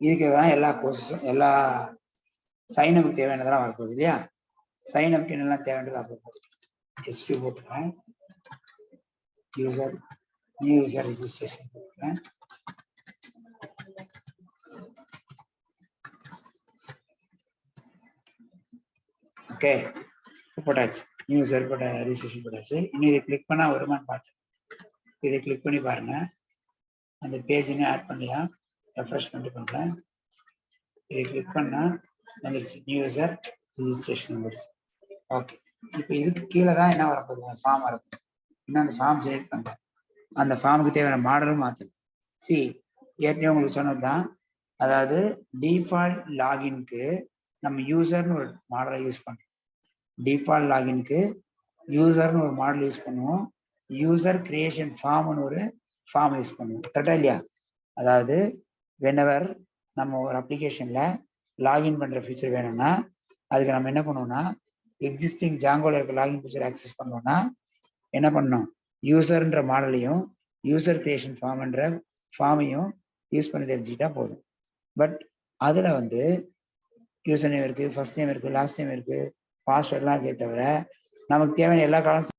இதுக்கு தான் எல்லா கோர்ஸஸும் எல்லா சைனப்புக்கு தேவையானதெல்லாம் வரப்போகுது இல்லையா? சைனப்புக்கு என்னெல்லாம் தேவையானது அப்போ S2 போட்டுக்கிறேன். யூசர் நியூ யூசர் ரெஜிஸ்ட்ரேஷன் போட்டுக்கிறேன். ஓகே, போட்டாச்சு. நியூ யூசர் போட்ட ரெஜிஸ்ட்ரேஷன் போட்டாச்சு. இன்னும் இதை கிளிக் பண்ணால் வருமானு பார்த்து இதை கிளிக் பண்ணி பாருங்க. அந்த பேஜ் இன்னும் ஆட் பண்ணியா ரெஃப்ரெஷ் பண்ணிட்டு பண்ணுறேன். இதை கிளிக் பண்ணால் வந்துடுச்சு, நியூ யூசர் ரெஜிஸ்ட்ரேஷன் வந்துடுச்சு. ஓகே, இப்போ இதுக்கு கீழே தான் என்ன வரப்போகுது? ஃபார்ம் வரப்போகுது. இன்னும் அந்த ஃபார்ம் செலக்ட் பண்ணுறேன். அந்த ஃபார்முக்கு தேவையான மாடலும் மாற்றுது. ஏற்கனவே உங்களுக்கு சொன்னது தான். அதாவது டிஃபால்ட் லாகின்க்கு நம்ம யூசர்னு ஒரு மாடலை யூஸ் பண்ணுறோம். டிஃபால்ட் லாகின்க்கு யூசர்னு ஒரு மாடல் யூஸ் பண்ணுவோம். யூசர் கிரியேஷன் ஃபார்ம்னு ஒரு ஃபார்ம் யூஸ் பண்ணுவோம். கரெக்டா இல்லையா? அதாவது வெனவர் நம்ம ஒரு அப்ளிகேஷன்ல லாகின் பண்ற ஃபீச்சர் வேணும்னா அதுக்கு நம்ம என்ன பண்ணுவோம்னா, எக்ஸிஸ்டிங் ஜாங்கோல இருக்க லாகின் ஃபீச்சர் ஆக்சஸ் பண்ணோம்னா என்ன பண்ணணும்? யூசர்ன்ற மாடலையும் யூசர் கிரியேஷன் ஃபார்ம்ன்ற ஃபார்மையும் யூஸ் பண்ணி தெரிஞ்சுக்கிட்டா போதும். பட் அதில் வந்து யூசர் நேம் இருக்குது, ஃபர்ஸ்ட் நேம் இருக்குது, லாஸ்ட் நேம் இருக்குது, பாஸ்வேர்ட்லாம் இருக்கே தவிர நமக்கு தேவையான எல்லா காலம்ஸ்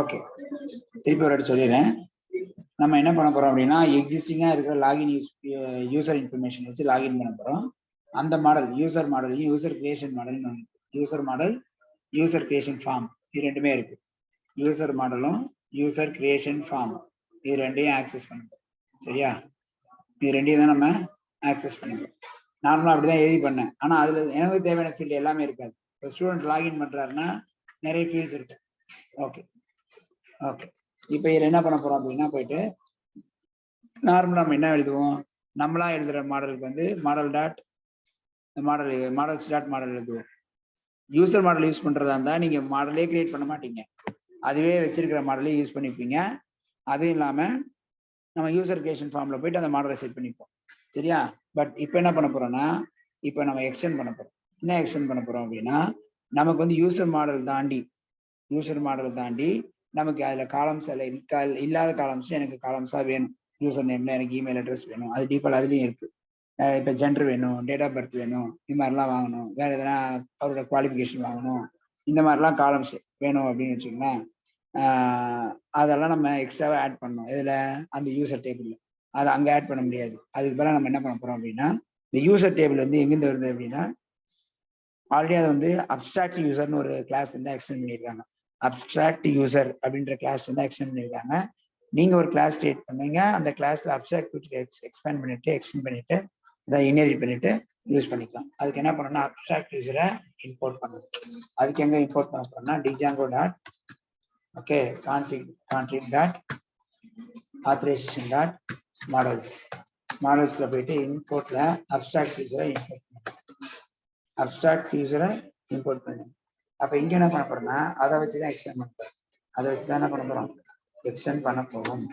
ஓகே, திருப்பி ஒரு வாட்டி சொல்லிடுறேன். நம்ம என்ன பண்ண போறோம் அப்படின்னா, எக்ஸிஸ்டிங்காக இருக்கிற லாகின் யூசர் இன்ஃபர்மேஷன் வச்சு லாகின் பண்ண போறோம். அந்த மாடல் யூசர் மாடலையும் user creation model, user model user creation form, இது ரெண்டுமே இருக்கு. யூசர் மாடலும் யூசர் கிரியேஷன் ஃபார்ம் இது ரெண்டையும் ஆக்சஸ் பண்ணுறோம். சரியா? இது ரெண்டையும் தான் நம்ம ஆக்சஸ் பண்ணிக்கிறோம். நார்மலாக அப்படிதான் எழுதி பண்ணேன். ஆனால் அதில் எனக்கு தேவையான ஃபீல்டு எல்லாமே இருக்காது. இப்போ ஸ்டூடெண்ட் லாகின் பண்ணுறாருன்னா நிறைய ஃபீல்ட்ஸ் இருக்கு. ஓகே ஓகே, இப்போ இதில் என்ன பண்ண போகிறோம் அப்படின்னா, போயிட்டு நார்மலாக நம்ம என்ன எழுதுவோம்? நம்மளா எழுதுகிற மாடலுக்கு வந்து model dot model start model எழுதுவோம். யூசர் மாடல் யூஸ் பண்றதா இருந்தா நீங்க மாடலே கிரியேட் பண்ண மாட்டீங்க, அதுவே வச்சிருக்கிற மாடலே யூஸ் பண்ணிப்பீங்க. அதுவும் இல்லாம நம்ம யூசர் கிரியேஷன் ஃபார்ம்ல போயிட்டு அந்த மாடலை செட் பண்ணிப்போம். சரியா? பட் இப்போ என்ன பண்ண போறோம்னா, இப்போ நம்ம எக்ஸ்டெண்ட் பண்ண போறோம். என்ன எக்ஸ்டெண்ட் பண்ண போறோம் அப்படின்னா, நமக்கு வந்து யூசர் மாடல் தாண்டி நமக்கு அதுல காலம்ஸ் இல்லாத காலம்ஸ் எனக்கு காலம்ஸா வேணும். யூசர் நேம்ல எனக்கு இமெயில் அட்ரஸ் வேணும், அது டீஃபால்ட் அதுலயும் இருக்கு. இப்போ ஜெண்டர் வேணும், டேட் ஆஃப் பர்த் வேணும், இது மாதிரிலாம் வாங்கணும். வேற எதனா அவரோட குவாலிஃபிகேஷன் வாங்கணும், இந்த மாதிரிலாம் காலம்ஸ் வேணும் அப்படின்னு வச்சுக்கோங்களேன். அதெல்லாம் நம்ம எக்ஸ்ட்ராவா ஆட் பண்ணணும். இதுல அந்த யூசர் டேபிள்ல அதை அங்க ஆட் பண்ண முடியாது. அதுக்கு பதிலாக நம்ம என்ன பண்ண போறோம் அப்படின்னா, இந்த யூசர் டேபிள் வந்து எங்கிருந்து வருது அப்படின்னா, ஆல்ரெடி அதை வந்து அப்ஸ்ட்ராக்ட் யூசர்னு ஒரு கிளாஸ் வந்து எக்ஸ்டெண்ட் பண்ணியிருக்காங்க. அப்ஸ்ட்ராக்ட் யூசர் அப்படின்ற கிளாஸ் வந்து எக்ஸ்டெண்ட் பண்ணியிருக்காங்க. நீங்க ஒரு கிளாஸ் கிரியேட் பண்ணீங்க, அந்த கிளாஸ்ல அப்ஸ்ட்ராக்ட் எக்ஸ்டெண்ட் பண்ணிட்டு இதை இன்ஹெரிட் பண்ணிட்டு யூஸ் பண்ணிக்கலாம். அதுக்கு என்ன பண்ணணும்னா, அப்ஸ்ட்ராக்ட் யூசரை இம்போர்ட் பண்ணணும். அதுக்கு எங்க இம்போர்ட் பண்ண போறோம்னா, Django dot okay config dot authorization dot மாடல்ஸ்ல போயிட்டு இம்போர்ட்ல அப்ஸ்ட்ராக்ட் யூசரை இம்போர்ட் பண்ணு. அப்ப இங்க என்ன பண்ண போறோம்னா, அதை வச்சுதான் எக்ஸ்டெண்ட் பண்ண போறோம். அதை வச்சுதான் என்ன பண்ண போறோம், எக்ஸ்டெண்ட் பண்ண போறோம்.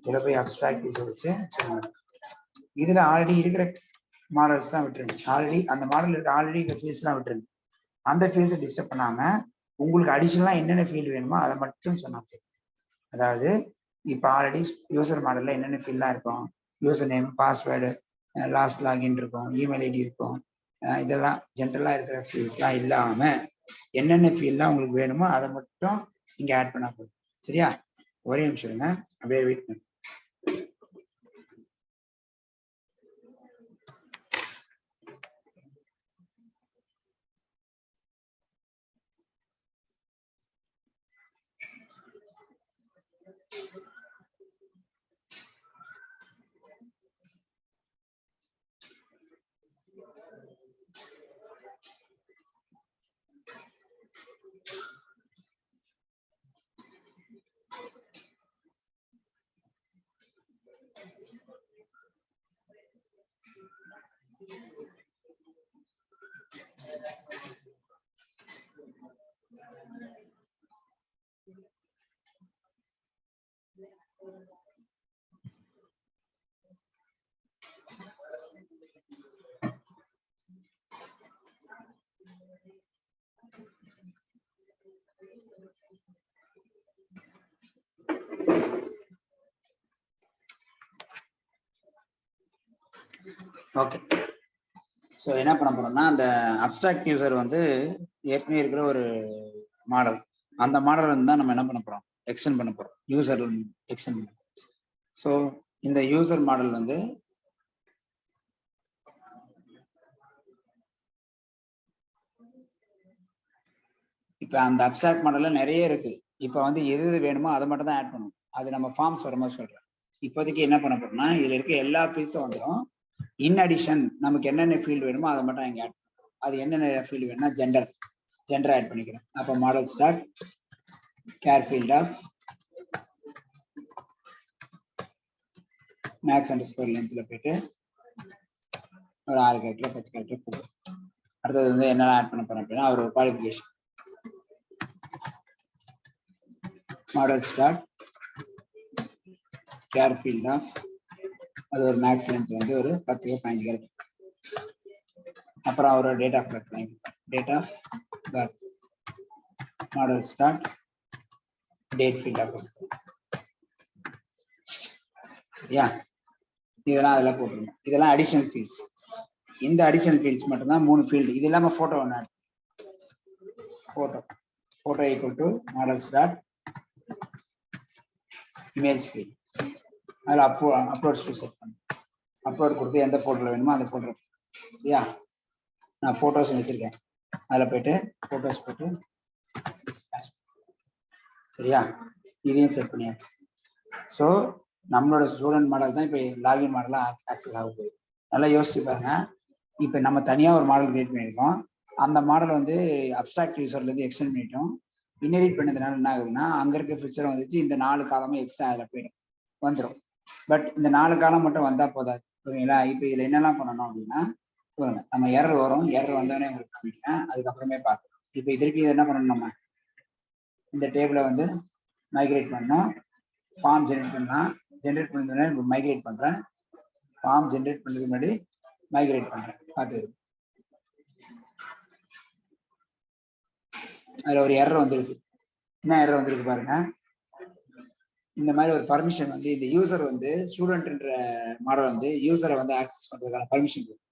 இதுல போய் அப்ஸ்ட்ராக்ட் யூசர் வச்சு இதுல ஆல்ரெடி இருக்கிற மாடல்ஸ் தான் விட்டுருங்க. அந்த மாடல் இருக்க ஆல்ரெடி ஃபீல்ட்ஸ் தான் விட்டுருங்க. அந்த ஃபீல்ட்ஸை டிஸ்டர்ப் பண்ணாம உங்களுக்கு அடிஷனலா என்னென்ன ஃபீல்டு வேணுமோ அதை மட்டும் சொன்னா போதும். அதாவது இப்போ ஆல்ரெடி யூசர் மாடல்ல என்னென்ன ஃபீல்ட்லாம் இருக்கும், user name, password, last login இருக்கும், இமெயில் ஐடி இருக்கும். இதெல்லாம் ஜென்ரலா இருக்கிற ஃபீல்ட்ஸ்லாம் இல்லாம என்னென்ன ஃபீல்ட்லாம் உங்களுக்கு வேணுமோ அதை மட்டும் இங்க ஆட் பண்ணா போதும். சரியா? ஒரே நிமிஷம் இருங்க, அப்படியே வெயிட் பண்ணு. ஓகே, ஸோ என்ன பண்ண போறோம்னா, அந்த அப்ஸ்ட்ராக்ட் யூசர் வந்து ஏற்கனவே இருக்கிற ஒரு மாடல், அந்த மாடல் வந்து தான் நம்ம என்ன பண்ண போறோம், எக்ஸ்டெண்ட் பண்ண போறோம். யூசர் எக்ஸ்டெண்ட் பண்ண. ஸோ இந்த யூசர் மாடல் வந்து இப்போ அந்த அப்ஸ்ட்ராக்ட் மாடல்ல நிறைய இருக்கு. இப்போ வந்து எது வேணுமோ அதை மட்டும் தான் ஆட் பண்ணணும். அது நம்ம ஃபார்ம்ஸ் வரும்போது சொல்றேன். இப்போதைக்கு என்ன பண்ண போறோம்னா, இதுல இருக்க எல்லா ஃபீல்ட்ஸும் வந்துடும். இன் அடிஷன் நமக்கு என்னென்ன ஃபீல்டு வேணுமோ அதை மட்டும் இங்கே ஆட் பண்ணுறோம். அது என்னென்ன ஃபீல்டு வேணும்னா, ஜெண்டர் ஆட் பண்ணிக்கிறேன். அப்போ model start char field of max underscore லென்த்ல போயிட்டு ஒரு 6 கேரக்டர் 10 கேரக்டர் போதும். அடுத்தது வந்து என்னெல்லாம் ஆட் பண்ண போறேன் அப்படின்னா, அவரோட qualification model start char field of, அது ஒரு மேக்ஸ் லென்த் வந்து ஒரு 10 15 கேரக்டர். அப்புறம் அவரோட date of birth model start date field of. சரியா? இதெல்லாம் அதில் போட்டுருங்க. இதெல்லாம் அடிஷனல் ஃபீல்ட்ஸ். இந்த அடிஷனல் ஃபீல்ட்ஸ் மட்டும்தான் 3 ஃபீல்டு. இது இல்லாமல் ஃபோட்டோ ஒன்று, photo equal to model start image field. அதில் அப்லோட்ஸ் டு செட் பண்ணு. அப்லோட் கொடுத்து எந்த ஃபோட்டோவில் வேணுமோ அந்த ஃபோட்டோ. சரியா? நான் ஃபோட்டோஸ் வச்சுருக்கேன், அதில் போயிட்டு ஃபோட்டோஸ் போட்டு, சரியா? இதையும் செட் பண்ணியாச்சு. ஸோ நம்மளோட ஸ்டூடெண்ட் மாடல் தான் இப்போ லாகின் மாடலாக ஆக்சஸ் ஆக போகுது. நல்லா யோசிச்சு பாருங்க. இப்போ நம்ம தனியாக ஒரு மாடல் கிரியேட் பண்ணியிருக்கோம். அந்த மாடல் வந்து அப்ஸ்ட்ராக்ட் யூசர்லேருந்து எக்ஸ்டெண்ட் பண்ணிட்டோம். இன்ஹெரிட் பண்ணதுனால என்ன ஆகுதுன்னா, அங்கே இருக்க ஃபியூச்சர் வந்துச்சு, இந்த 4 காலமும் எக்ஸ்ட்ரா அதில் போயிடும் வந்துடும். பட் இந்த 4 காலம் மட்டும் வந்தால் போதாது. ஓகேங்களா? இப்போ இதில் என்னெல்லாம் பண்ணணும் அப்படின்னா, நம்ம எரர் வரும், எரர் வந்தோடனே உங்களுக்கு காமிக்கிறேன், அதுக்கப்புறமே பார்க்கலாம். இப்போ திருப்பி என்ன பண்ணணும், நம்ம இந்த டேபிளை வந்து மைக்ரேட் பண்ணோம், ஃபார்ம் ஜென்ரேட் பண்ணலாம். ஜென்ரேட் பண்ணதுன்னா மைக்ரேட் பண்ணுறேன், ஃபார்ம் ஜென்ரேட் பண்ணுறதுக்கு முன்னாடி மைக்ரேட் பண்ணுறேன். பார்த்துது அதில் ஒரு எரர் வந்துருக்கு. என்ன எரர் வந்துருக்கு பாருங்க. இந்த மாதிரி ஒரு பர்மிஷன் வந்து இந்த யூசர் வந்து ஸ்டூடெண்ட்ன்ற மாடல் வந்து யூசரை வந்து ஆக்சஸ் பண்ணுறதுக்கான பர்மிஷன் கொடுக்கும்.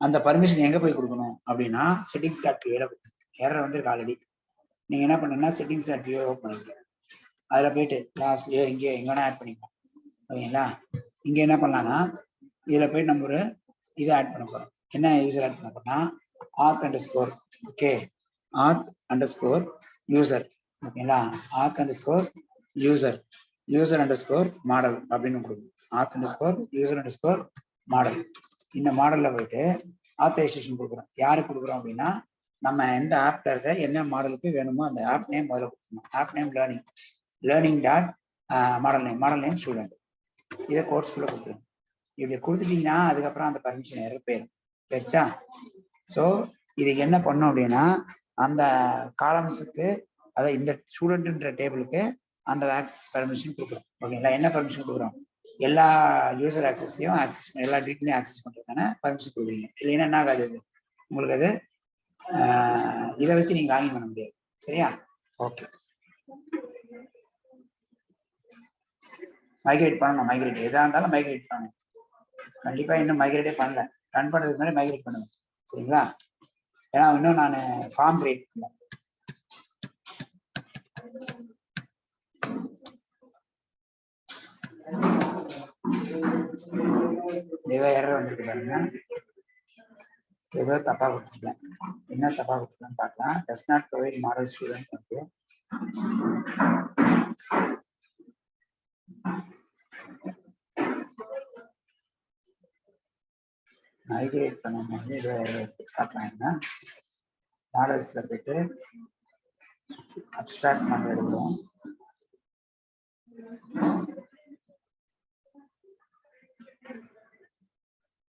அந்த பர்மிஷன் எங்கே போய் கொடுக்கணும் அப்படின்னா செட்டிங்ஸ் டாட் பியூல எரர் வந்துருக்கு ஆல்ரெடி. நீங்கள் என்ன பண்ணுங்கன்னா செட்டிங்ஸ் டாட் பியூ ஓப்பன் பண்ணிக்கலாம். அதில் போயிட்டு கிளாஸ்லையோ எங்கேயோ எங்கே வேணா ஆட் பண்ணிக்கலாம். ஓகேங்களா? இங்கே என்ன பண்ணலாம்னா இதில் போயிட்டு நம்ம ஒரு இதை ஆட் பண்ண போகிறோம். என்ன யூசர் ஆட் பண்ண போறோம்னா ஆத் அண்டர் ஸ்கோர், ஓகே, ஆத் அண்டர் ஸ்கோர் யூசர், ஓகேங்களா, ஆத் under score user, user under score model அப்படின்னு கொடுக்கும். ஆத் under score user under score model. இந்த மாடலில் போயிட்டு ஆத்தரைசேஷன் கொடுக்குறோம். யாருக்கு கொடுக்குறோம் அப்படின்னா நம்ம எந்த ஆப்ல இருக்க என்ன மாடலுக்கு வேணுமோ அந்த ஆப் நேம் முதல்ல கொடுக்கணும். App name learning, learning dot model name student. இதை கோர்ஸ்குள்ளே கொடுத்துருங்க. இதை கொடுத்துட்டீங்கன்னா அதுக்கப்புறம் அந்த பர்மிஷன் எரர் போயிருச்சா. ஸோ இதுக்கு என்ன பண்ணோம் அப்படின்னா அந்த காலம்ஸுக்கு, அதாவது இந்த ஸ்டூடெண்ட்ன்ற டேபிளுக்கு அந்த ஆக்சஸ் பர்மிஷன் கொடுக்குறோம். ஓகேங்களா? என்ன பர்மிஷன் கொடுக்குறோம்? எல்லா யூசர் ஆக்சஸையும் ஆக்சஸ், எல்லா டீட்டெயிலையும் ஆக்சஸ் பண்ணுறதுக்கான பர்மிஷன் கொடுக்குறீங்க. இல்லைன்னா என்ன ஆகாது உங்களுக்கு, அது இதை வச்சு நீங்கள் லாகின் பண்ண முடியாது. சரியா? ஓகே, மைக்ரேட் பண்ணணும். மைக்ரேட் எதாக இருந்தாலும் மைக்ரேட் பண்ணணும். கண்டிப்பாக இன்னும் மைக்ரேட்டே பண்ணல. ரன் பண்ணுறதுக்கு முன்னாடி மைக்ரேட் பண்ணுவேன். சரிங்களா? ஏன்னா இன்னும் நான் ஃபார்ம் கிரியேட் பண்ணல. ஏதோ எரர் வந்துருக்கு பாருங்க, ஏதோ தப்பா கொடுத்துருக்கேன். என்ன தப்பா கொடுத்துருக்கேன்னு பார்க்கலாம். Does not provide model student வந்து மைக்ரேட் பண்ணும்போது ஏதோ பார்க்கலாம்னா மாடல்ஸ்ல போயிட்டு அப்ஸ்ட்ராக்ட் மாடல் எடுக்கிறோம்.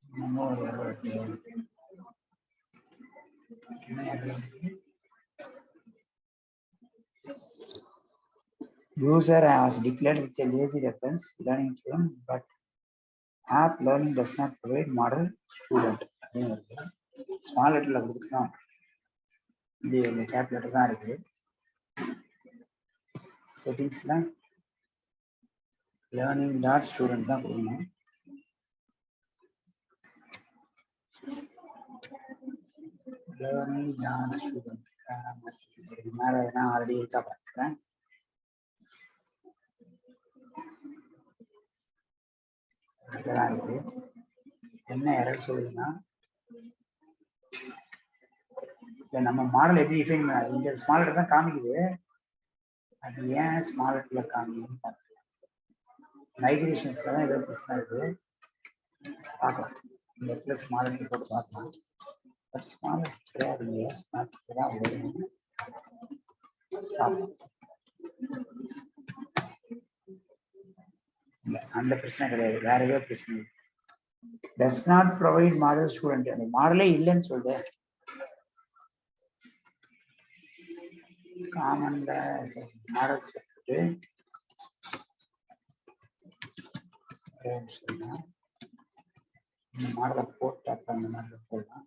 நம்ம ஒரு user has declared with a lazy reference learning student, but app learning does not provide model student. Small லெட்டர்ல கொடுத்துக்கலாம், இது கேப் லெட்டர் தான் இருக்கு. செட்டிங்ஸ்ல லேர்னிங் டாட் ஸ்டூடெண்ட் தான் கொடுக்கணும். லேர்னிங் டாட் ஸ்டூடெண்ட் மேலே நான் ஆல்ரெடி இருக்கா பார்த்துக்கிறேன். அதுதான் இருக்கு. என்ன எரர் சொல்லுதுன்னா நம்ம மாடல் எப்படி டிஃபைன் பண்ணாது, இங்க ஸ்மால் லெட்டர் தான் காமிக்குது. அது ஏன் ஸ்மால் லெட்டர்ல காமிக்குதுன்னு பார்த்துக்கலாம். மைக்ரேஷன்ஸ்ல தான் ஏதோ பிரச்சனை இருக்கு, பார்க்கலாம். இந்த இடத்துல ஸ்மால் லெட்டர் போட்டு பார்க்கலாம். பட் ஸ்மால் லெட்டர் கிடையாது இல்லையா, ஸ்மால் லெட்டர் தான் வரும். அந்த பிரச்சனை கிடையாது, வேற ஏதோ பிரச்சனை. Does not provide model student, அந்த மாடலே இல்லைன்னு சொல்லுது. காமன்ல மாடல்ஸ் போட்டு இந்த மாடலை போட்டு அப்புறம் அந்த மாடலை போடலாம்.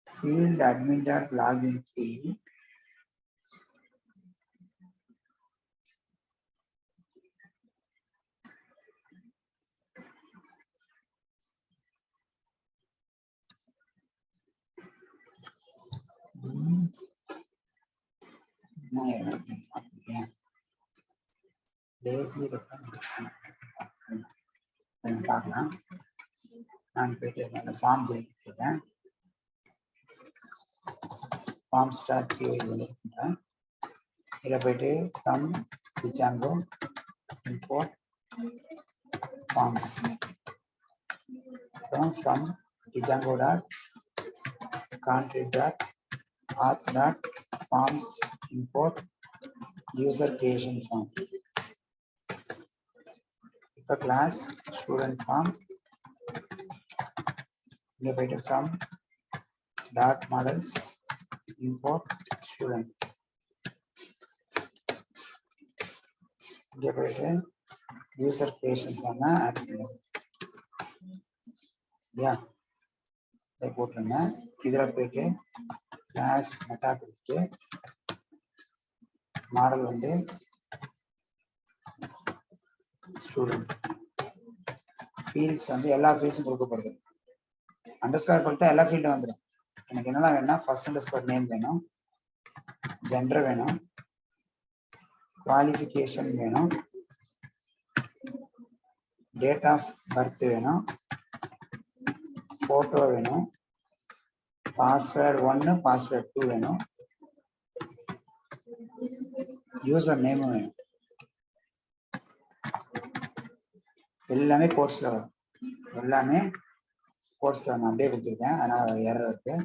field admin dot login key lazy பார்க்கலாம். நான் போயிட்டு அந்த ஃபார்ம் ஜெயிக்கிறேன். ஃபார்ம் ஸ்டார்ட் பண்ணுறேன். இதில் போயிட்டு from Django import forms, from Django dot country dot auth dot forms import user creation form. இப்போ கிளாஸ் ஸ்டூடெண்ட் ஃபார்ம் இங்கே போயிட்டு from dot models import student இங்கே போயிட்டு யூசர் கிரியேஷன் ஃபார்மை ஆட் பண்ணுங்க. இல்லையா இதை போட்டுருங்க. இதில் போயிட்டு கிளாஸ் மெட்டா கொடுத்துட்டு மாடல் வந்து ஸ்டூடெண்ட் ஃபீல்ட்ஸ் வந்து எல்லா ஃபீல்ட்ஸும் கொடுக்கப்படுது. அண்டர்ஸ்கோர் கொடுத்தா எல்லா ஃபீல்டும் வந்துடும். எனக்கு என்னெல்லாம் வேணும்னா ஃபர்ஸ்ட் அண்டர்ஸ்கோர் நேம் வேணும், ஜெண்டர் வேணும், குவாலிஃபிகேஷன் வேணும், டேட் ஆஃப் பர்த் வேணும், ஃபோட்டோ வேணும், பாஸ்வேர்டு 1 பாஸ்வேர்டு 2 வேணும், யூசர் நேமும் வேணும். எல்லாமே கோர்ஸில் வரும். எல்லாமே கோர்ஸில் நான் அப்படியே கொடுத்துருக்கேன், அதனால் எரர் இருக்கு.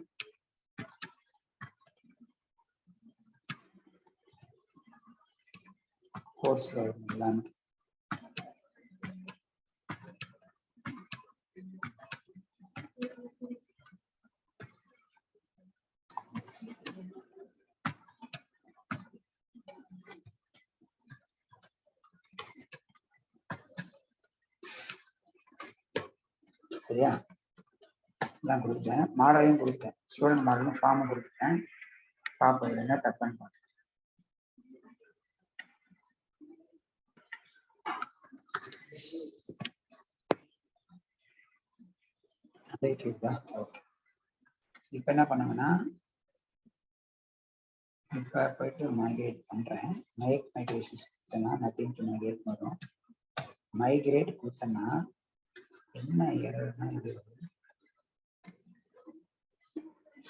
கோர்ஸில் வரும் எல்லாமே. சரியா, எல்லாம் கொடுத்துட்டேன். மாடலையும் கொடுத்துட்டேன், ஸ்டூடெண்ட் மாடலும் ஃபார்மும் கொடுத்துட்டேன். பார்ப்போம் இது என்ன தப்புன்னு பார்ப்போம். ஓகே, இப்போ என்ன பண்ணுங்கன்னா, இப்போ போயிட்டு மைக்ரேட் பண்ணுறேன். மைக்ரேஷன்ஸ் கொடுத்தேன்னா நத்திங் டு மைக்ரேட் வரும். மைக்ரேட் கொடுத்தேன்னா என்ன எரர்னா, இது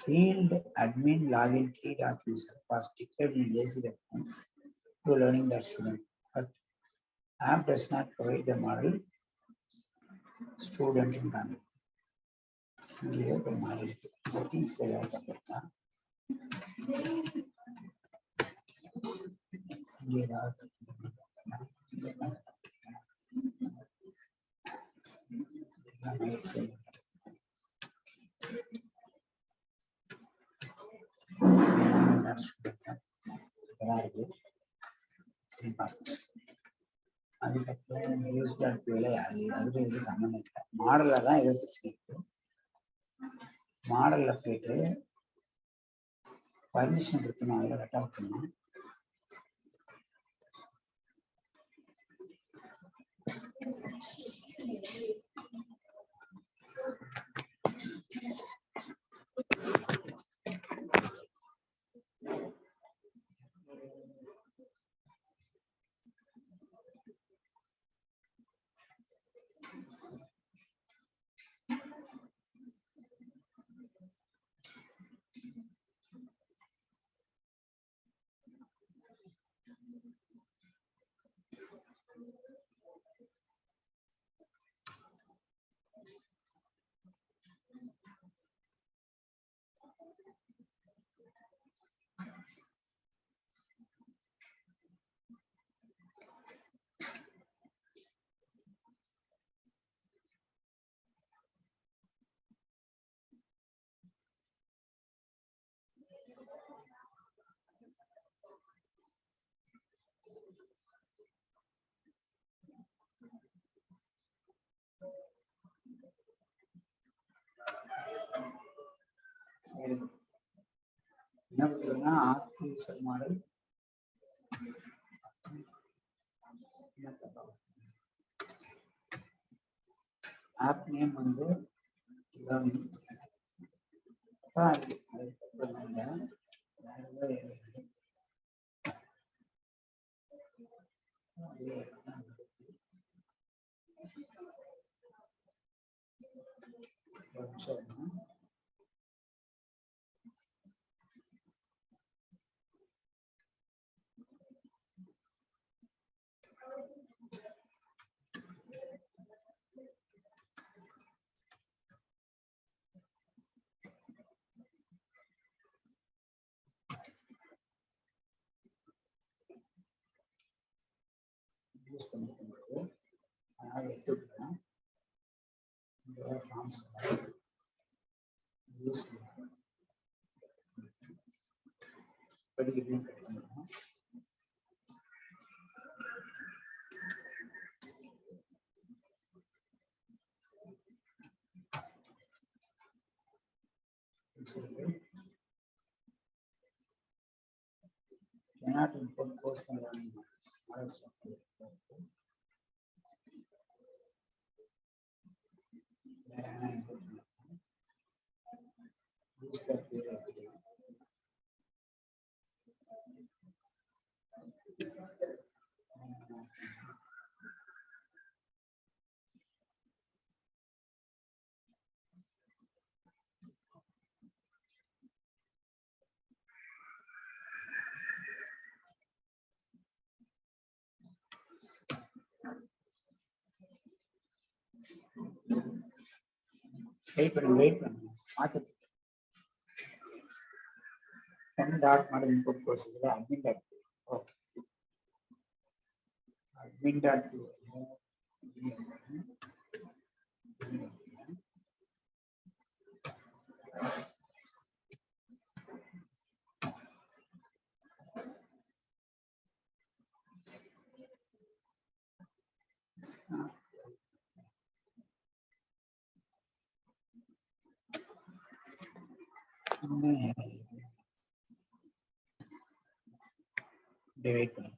field admin login key dot user was declared in lazy reference to learning that student, but app does not provide the model student in family. இங்கே போய் மாறி settings ஏதாவது கொடுத்தா இங்கே ஏதாவது இருக்கு. சரி பார்த்து அதுக்கப்புறம் யூஸ் வேலை அதுக்கு இது சம்மந்தம் இல்லை. மாடலில் தான் எது பிரச்சனை இருக்கு. மாடலில் போயிட்டு பர்மிஷன் கொடுத்தணும், அதில் கரெக்டாக கொடுத்தணும். என்ன பண்ணுறதுன்னா app user model app name வந்து யூஸ் பண்ணிட்டு அதனால் எடுத்துக்கலாம். இந்த ஃபார்ம்ஸ் யூஸ் படிக்கிறதையும் கட் பண்ணிடலாம். cannot import post and wait பண்ணுங்க மாத்து டாட் மாடல் இன்புட் கோர்ஸ் இதுல admin dot admin dot wait பண்ணுங்க.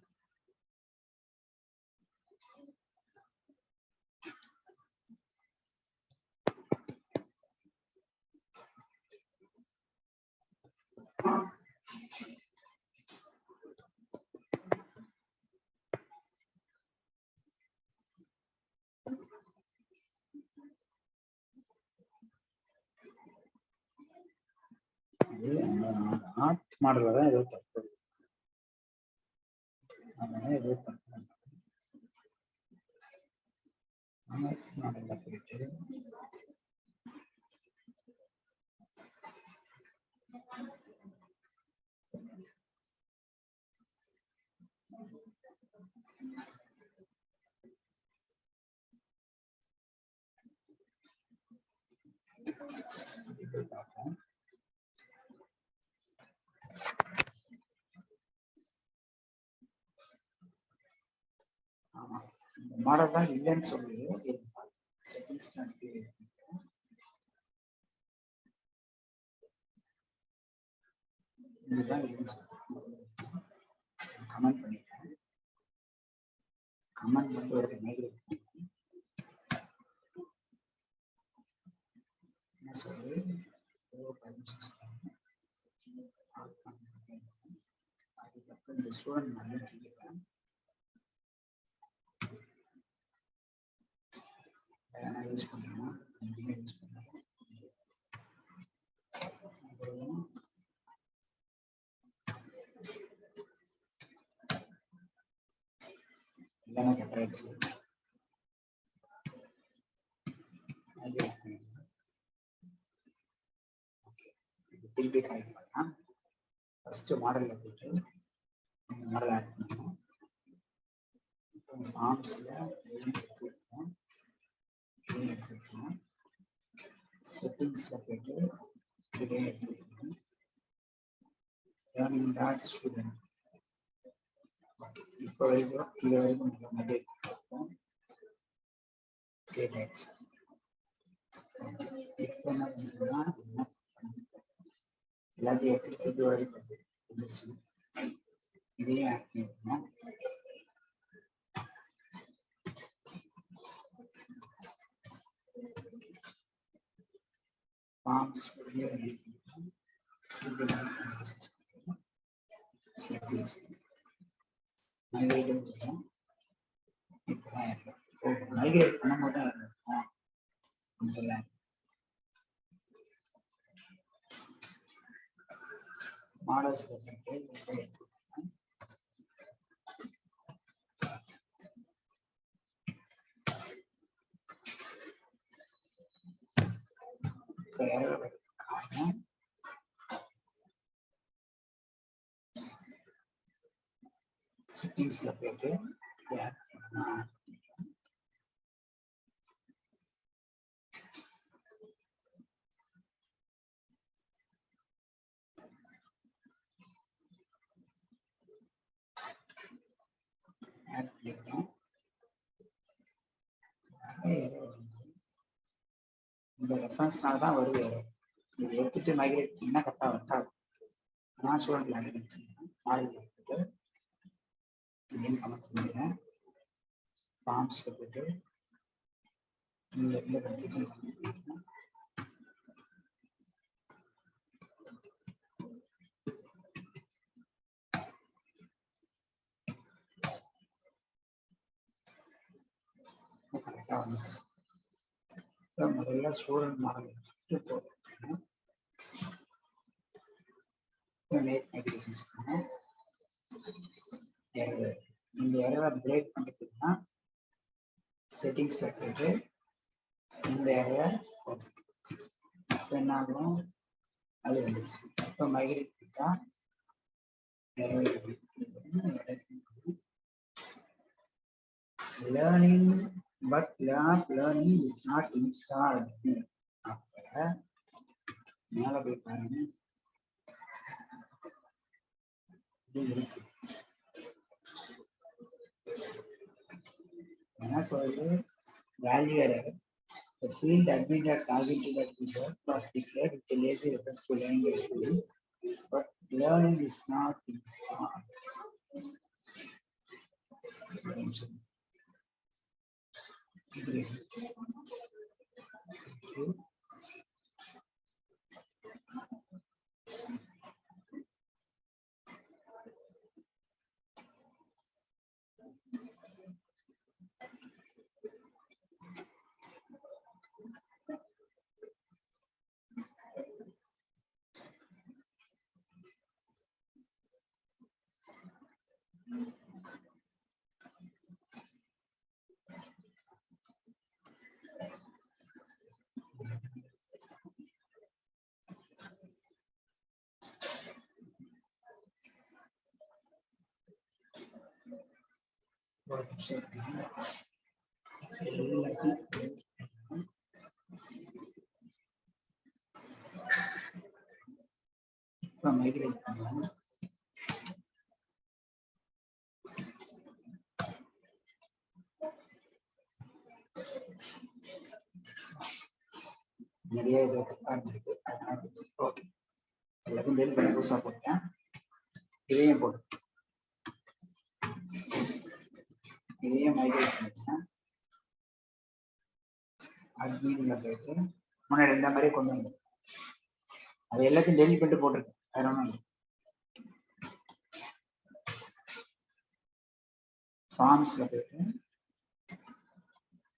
ஆர்ட் மாடல்ல தான் ஏதோ தப்பு. ஏதோ தப்பு ஆர்ட் மாடல்ல போயிட்டு பார்ப்போம். ஆமா இந்த மாடல் தான் இல்லைன்னு சொல்லி செட்டிங்ஸ் இதுதான் இல்லைன்னு சொல்லி கமெண்ட் பண்ணிட்டேன். கமெண்ட் பண்ணி ஒரு என்ன சொல்லி அதுக்கப்புறம் இந்த ஸ்டூடெண்ட் மாதிரி சொல்லிக்கிறேன். யூஸ் பண்ணலாம் யூஸ் பண்ணலாம் எல்லாமே கட்டாயிடுச்சு. திருப்பி கனெக்ட் பண்ணலாம். ஃபர்ஸ்ட் மாடல்ல போயிட்டு இந்த மாடல் ஆட் பண்ணணும். ஃபார்ம்ஸ்ல எடுத்துக்கணும். செட்டிங்ஸ்ல போயிட்டு இதே எடுத்துக்கணும். லேர்னிங் டாட் ஸ்டூடெண்ட் இப்போ வரைக்கும் இது வரைக்கும் நம்ம கேட்டாச்சு. இப்போ என்ன பண்ணுறோம்னா எல்லாத்தையும் எடுத்துட்டு வரைக்கும் வந்துருச்சு. இதையும் ஆட் பண்ணிருக்கணும். ஃபார்ம்ஸ் மைக்ரேட்டும் கொடுத்தோம். இப்போதான் இருக்கும் மைக்ரேட் பண்ணும்போது தான் இருக்கும் சொல்ல மாடல்ஸ் காரணம் செட்டிங்ஸ்ல போயிட்டு ரெஃபரன்ஸ்னால தான் வருது. இது எடுத்துட்டு மைக்ரேட் பண்ணிங்கன்னா கரெக்டாக வராது. நான் ஸ்டூடெண்ட் லாகின் மாடல் போட்டு இதையும் கமெண்ட் பண்ணிக்கிறேன். ஃபார்ம்ஸில் போட்டு இங்கே இருந்து பற்றியும் கமெண்ட் பண்ணிக்கிறேன். கரெக்டாக வந்துச்சு. முதல்ல ஸ்டூடெண்ட் மாடல் போட்டு மேக் மைக்ரேஷன்ஸ் பண்ணேன். இந்த எரரை பிரேக் பண்ணிட்டீங்கன்னா செட்டிங்ஸில் போயிட்டு இந்த எரரை இப்போ என்ன ஆகும், அது வந்துச்சு. இப்போ மைக்ரேட் பண்ணிட்டா learning but learning is not installed. அப்போ மேலே போய் பாருங்க, இது இருக்கு. என்ன சொல்றது, value error. The field admin that targeted at user was declared with a lazy reference to learning experience, but learning is not installed. Migrate பண்ணலாம். நிறைய இது இருக்கு. ஓகே, எல்லாத்தையும் டெலிட் பண்ணி புதுசாக போட்டேன். இதையும் போட்டு இதையும் மைக்ரேட் பண்ணிட்டேன். அட்மின்ல போயிட்டு முன்னாடி இந்த மாதிரி கொண்டு வந்து அது எல்லாத்தையும் டெலிட் பண்ணிட்டு போட்டிருக்கேன். வேற ஒன்றும் இல்லை. ஃபார்ம்ஸ்ல போயிட்டு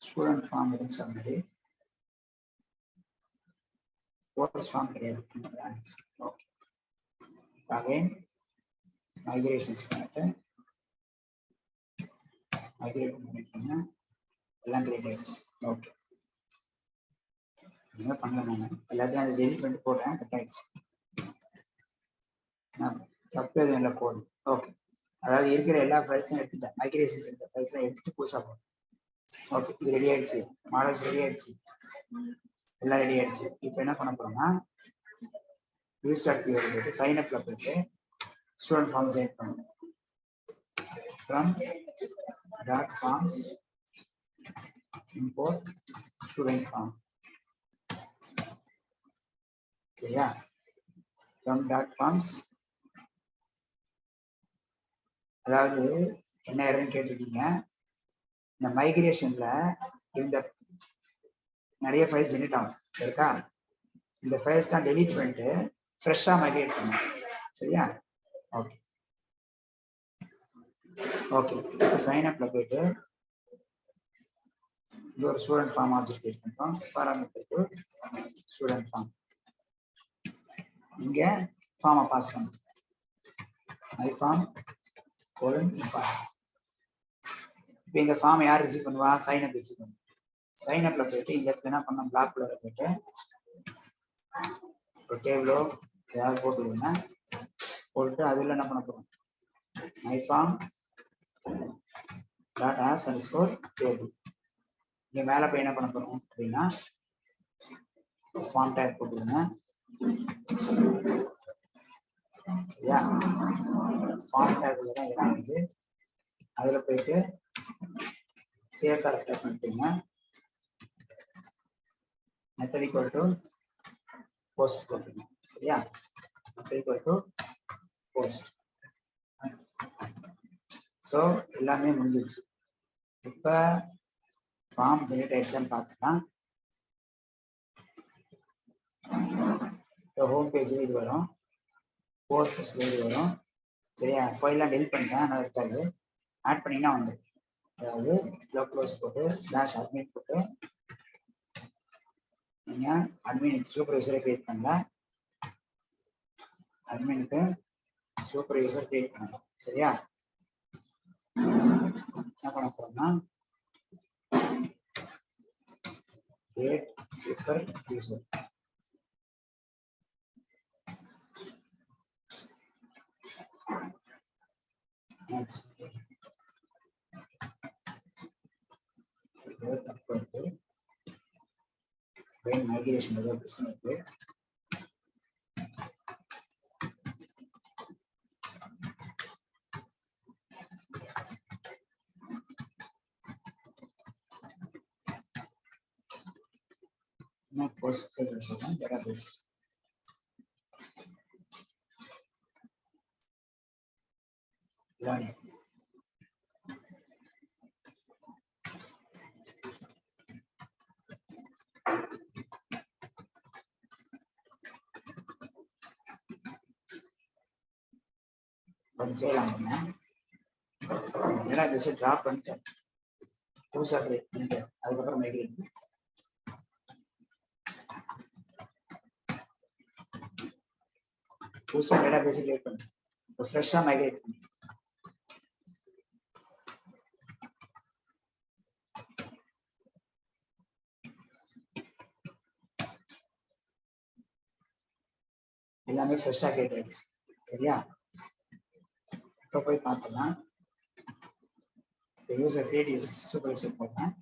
ஸ்டூடெண்ட் ஃபார்ம் இருந்துச்சு, மாதிரி கோர்ஸ் ஃபார்ம் கிடையாது. ஓகே, அகைன் மைக்ரேஷன்ஸ் பண்ணிட்டு மைக்ரேட் பண்ணிட்டீங்கன்னா எல்லாம் கிரியேட் ஆயிடுச்சு. ஓகே, என்ன பண்ணல, நான் எல்லாத்தையும் அதை டெலிட் பண்ணிட்டு போட்டேன், கட் ஆயிடுச்சு. தப்பு எதுவும் இல்லை, போதும். ஓகே, அதாவது இருக்கிற எல்லா ஃபைல்ஸும் எடுத்துட்டேன். மைக்ரேஷன்ஸ் இருக்கிற ஃபைல்ஸ்லாம் எடுத்துட்டு புதுசாக போட்டேன். ஓகே, இது ரெடி ஆயிடுச்சு. மாடல்ஸ் ரெடி ஆயிடுச்சு, எல்லாம் ரெடி ஆயிடுச்சு. இப்போ என்ன பண்ண போறோம்னா யூஸ்டார்ட் கீவேர்டு போயிட்டு சைன் அப்ல போயிட்டு ஸ்டூடெண்ட் ஃபார்ம் ஜாயின் பண்ணணும். From dot forms import student form. சரியா? ஃப்ரம் டாட் ஃபார்ம்ஸ், அதாவது என்ன எரர்னு கேட்டிருக்கீங்க. இந்த மைக்ரேஷன்ல இந்த நிறைய ஃபைல் ஜெனரேட் ஆகும் இருக்கா, இந்த ஃபைல்ஸ் தான் டெலீட் பண்ணிட்டு ஃப்ரெஷ்ஷாக மைக்ரேட் பண்ணும். சரியா? ஓகே ஓகே, இப்போ சைன் அப்ல போயிட்டு இது ஒரு ஸ்டூடெண்ட் ஃபார்ம் ஆப்ஜெக்ட் கிரியேட் பண்ணுறோம். பாராமீட்டருக்கு ஸ்டூடெண்ட் ஃபார்ம், இங்கே ஃபார்மை பாஸ் பண்ணுறோம். My form colon form. இப்போ இந்த ஃபார்ம் யார் ரிசீவ் பண்ணுவா? சைன் அப் ரிசீவ் பண்ணுவோம். சைன் அப்ல போயிட்டு இந்த இடத்துல என்ன பண்ணோம், பிளாக் கலர் போயிட்டு ஒரு டேபிளோ ஏதாவது போட்டுருங்க. போட்டு அதில் என்ன பண்ண போகிறோம், my form dot as underscore table. இங்கே மேலே போய் என்ன பண்ண போகிறோம் அப்படின்னா ஃபார்ம் டேக் போட்டுருங்க. சரியா? ஃபார்ம் டேக்ல தான் இதெல்லாம் வந்து அதில் போயிட்டு சிஎஸ்ஆர் டேக் பண்ணிட்டீங்க. மெத்தட் ஈக்குவல் டு போஸ்ட் போட்டுங்க. சரியா? Method equal to post. So எல்லாமே முடிஞ்சிருச்சு. இப்போ ஃபார்ம் ஜெனரேட் ஆயிடுச்சான்னு பார்த்துக்கலாம். இப்போ ஹோம் பேஜில் இது வரும், கோர்சஸில் இது வரும். சரியா? ஃபைல்லாம் டெலிட் பண்ணிட்டேன், அதனால் இருக்காது. ஆட் பண்ணிங்கன்னா வந்துடும். அதாவது க்ளோஸ் போட்டு /admin போட்டு நீங்கள் அட்மின் சூப்பர்வைசரை கிரியேட் பண்ணல, அட்மினுக்கு சூப்பர்வைசர் கிரியேட் பண்ணலாம். சரியா? என்ன பண்ண போறோம்னா create superuser. Next. இது தப்பு இருக்கு. brain migration ஏதோ பிரச்சனை இருக்கு. Not possible database. Learning. செய்யலாங்க. database டிராப் பண்ணிட்டு புதுசா கிரியேட் பண்ணிட்டு அதுக்கப்புறம் மைக்ரேட் பண்ணி புதுசா database கிரியேட் பண்ணி ஃப்ரெஷ்ஷா மைக்ரேட் பண்ணி எல்லாமே ஃப்ரெஷ்ஷா கிரியேட் ஆயிடுச்சு. சரியா? இப்போ போய் பார்த்தோம்னா யூசர் கிரியேட் சூப்பர்வைசர் போட்டேன்.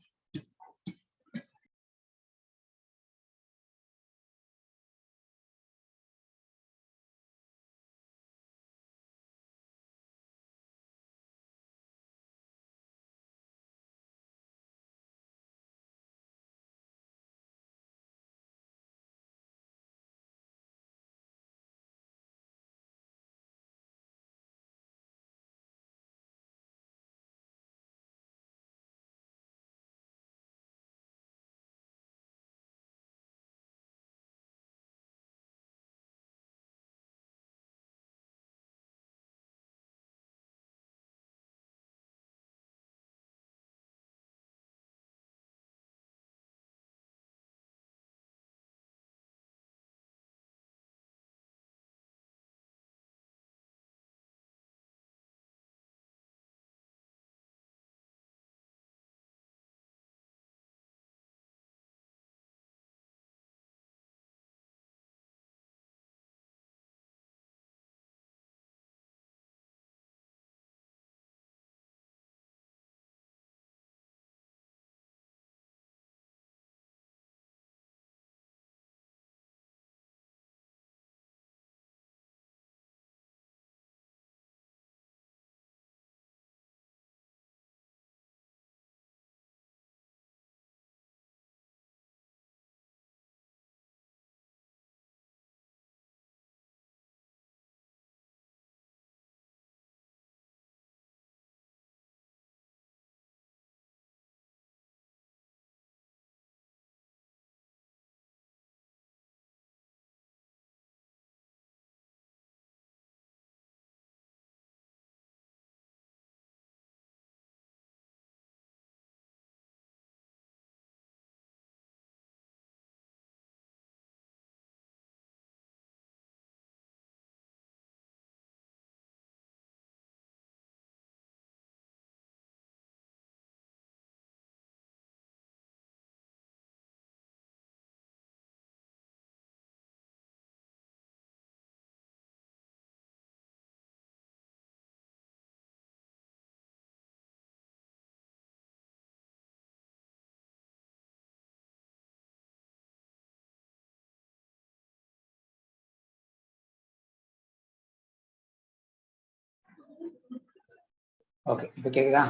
ஓகே, இப்போ கேக்குதா?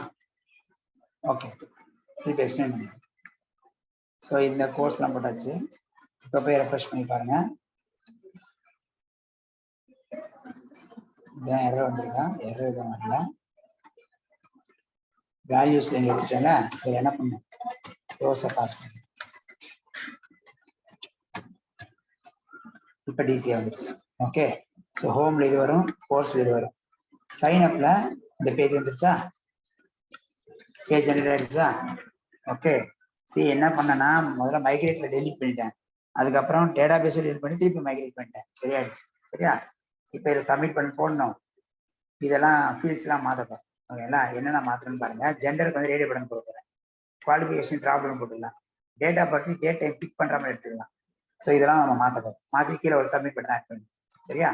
ஓகே, திருப்பி எக்ஸ்பிளைன் பண்ணுங்க. ஸோ இந்த கோர்ஸ்லாம் போட்டாச்சு. இப்போ போய் ரெஃப்ரெஷ் பண்ணி பாருங்க. இதான் எரர் வந்திருக்கா? எரர் எதுவும் வரல. வேல்யூஸ் நீங்க எடுத்துட்டேன்னா சரி என்ன பண்ணும், க்ளோஸை பாஸ் பண்ணு. இப்போ டிசியாக வந்துருச்சு. ஓகே, ஸோ ஹோமில் இது வரும், கோர்ஸில் இது வரும். சைன் அப்பில் இந்த பேஜ் வந்துருச்சா, பேஜ் ஜெனரேட் ஆயிடுச்சா. ஓகே, சரி என்ன பண்ணேன்னா முதல்ல மைக்ரேட்டில் டெலிட் பண்ணிட்டேன், அதுக்கப்புறம் டேட்டா பேஸை டெலிட் பண்ணி திருப்பி மைக்ரேட் பண்ணிட்டேன். சரியாயிடுச்சு. சரியா, இப்போ இதை சப்மிட் பண்ணி போடணும். இதெல்லாம் ஃபீல்ட்ஸ்லாம் மாற்றப்போம். ஓகேங்களா, என்னென்ன மாற்றணும்னு பாருங்க. ஜெண்டருக்கு வந்து ரேடியோ பட்டன் கொடுக்குறேன், குவாலிஃபிகேஷன் ப்ராப்ளம் போட்டுக்கலாம், டேட்டா பற்றி டேட் டைம் பிக் பண்ணுற மாதிரி எடுத்துக்கலாம். ஸோ இதெல்லாம் நம்ம மாற்றப்போம். மாற்றி கீழே ஒரு சப்மிட் பட்டன் ஆட் பண்ணி. சரியா,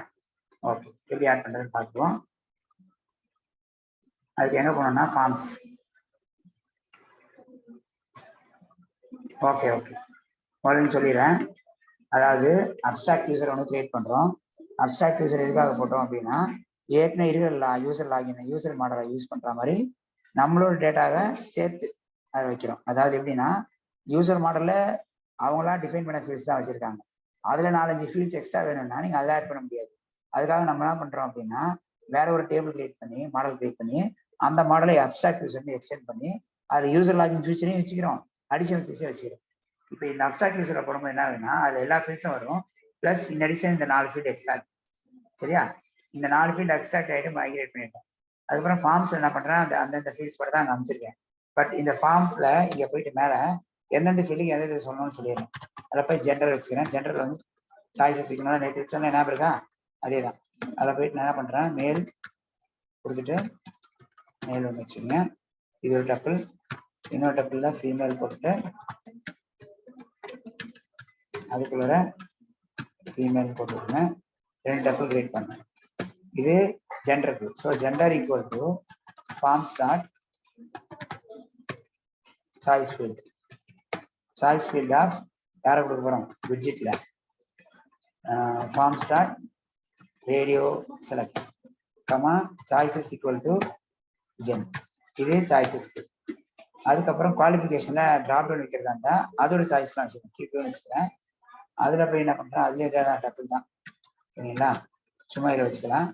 ஓகே, எப்படி ஆட் பண்ணுறதுன்னு பார்த்துக்குவோம். அதுக்கு எங்கே போனோம்னா ஃபார்ம்ஸ். ஓகே ஓகே, முதல்ல சொல்லிடுறேன். அதாவது அப்ஸ்ட்ராக்ட் யூசர் ஒன்று கிரியேட் பண்ணுறோம். அப்ஸ்ட்ராக்ட் யூசர் எதுக்காக போட்டோம் அப்படின்னா, ஏற்கனவே இருக்கிற யூசர் லாகின் யூசர் மாடலை யூஸ் பண்ணுற மாதிரி நம்மளோட டேட்டாவை சேர்த்து அதை வைக்கிறோம். அதாவது எப்படின்னா, யூசர் மாடலில் அவங்களா டிஃபைன் பண்ண ஃபீல்ட்ஸ் தான் வச்சுருக்காங்க. அதில் 4-5 ஃபீல்ட்ஸ் எக்ஸ்ட்ரா வேணும்னா நீங்கள் அதில் ஆட் பண்ண முடியாது. அதுக்காக நம்ம என்ன பண்ணுறோம் அப்படின்னா, வேற ஒரு டேபிள் கிரியேட் பண்ணி மாடல் கிரியேட் பண்ணி அந்த மாடலை அப்ஸ்ட்ராக்ட் யூசர் எக்ஸ்டெண்ட் பண்ணி அது யூசர் லாகின் ஃபியூச்சரையும் வச்சுக்கிறோம், அடிஷனல் ஃபீல்ட்ஸையும் வச்சுக்கிறோம். இப்போ இந்த அப்ஸ்ட்ராக்ட் யூசரில் போடும்போது என்ன ஆகுதுன்னா, அதில் எல்லா ஃபீல்ட்ஸும் வரும், ப்ளஸ் இன் அடிஷன் இந்த 4 ஃபீல்டு எக்ஸ்ட்ரா. சரியா, இந்த 4 ஃபீல்டு எக்ஸ்ட்ராக்ட் ஆகிட்டு மைக்ரேட் பண்ணிட்டேன். அதுக்கப்புறம் ஃபார்ம்ஸ் என்ன பண்ணுறேன், அந்தந்த ஃபீல்ட்ஸ் மட்டும் தான் அங்கே அமைச்சிருக்கேன். பட் இந்த ஃபார்ம்ஸில் இங்கே போயிட்டு மேலே எந்தெந்த ஃபீல்டுக்கு எந்த சொல்லணும்னு சொல்லிடுறேன். அதில் போய் ஜெண்டர் வச்சுக்கிறேன். ஜெண்டரில் வந்து சாய்ஸஸ் வைக்கணும். நேற்று வச்சோன்னா என்ன இருக்கா அதே தான். அதில் போயிட்டு நான் என்ன பண்ணுறேன், மேல் கொடுத்துட்டு மேல் ஒன்று வச்சுக்கோங்க. இது ஒரு டப்பிள், இன்னொரு டப்பிளில் ஃபீமேல் போட்டுட்டு அதுக்குள்ள ஃபீமேல் போட்டுருங்க. 2 டப்பிள் கிரியேட் பண்ணேன். இது ஜெண்டருக்கு. So gender equal to form start choice field. Choice field of யாரை கொடுக்க போகிறோம், விட்ஜெட்டில் form start radio select comma choices equal to gen. இது சாய்ஸஸ். அதுக்கப்புறம் குவாலிஃபிகேஷனில் ட்ராப் டவுன் வைக்கிறதா இருந்தால் அதோட சாய்ஸ்லாம் வச்சுக்கணும், கீப்னு வச்சுக்கிறேன். அதில் போய் என்ன பண்ணுறேன், அதுலேயே தான் டப்பிள் தான். சரிங்களா, சும்மா இதை வச்சுக்கலாம்.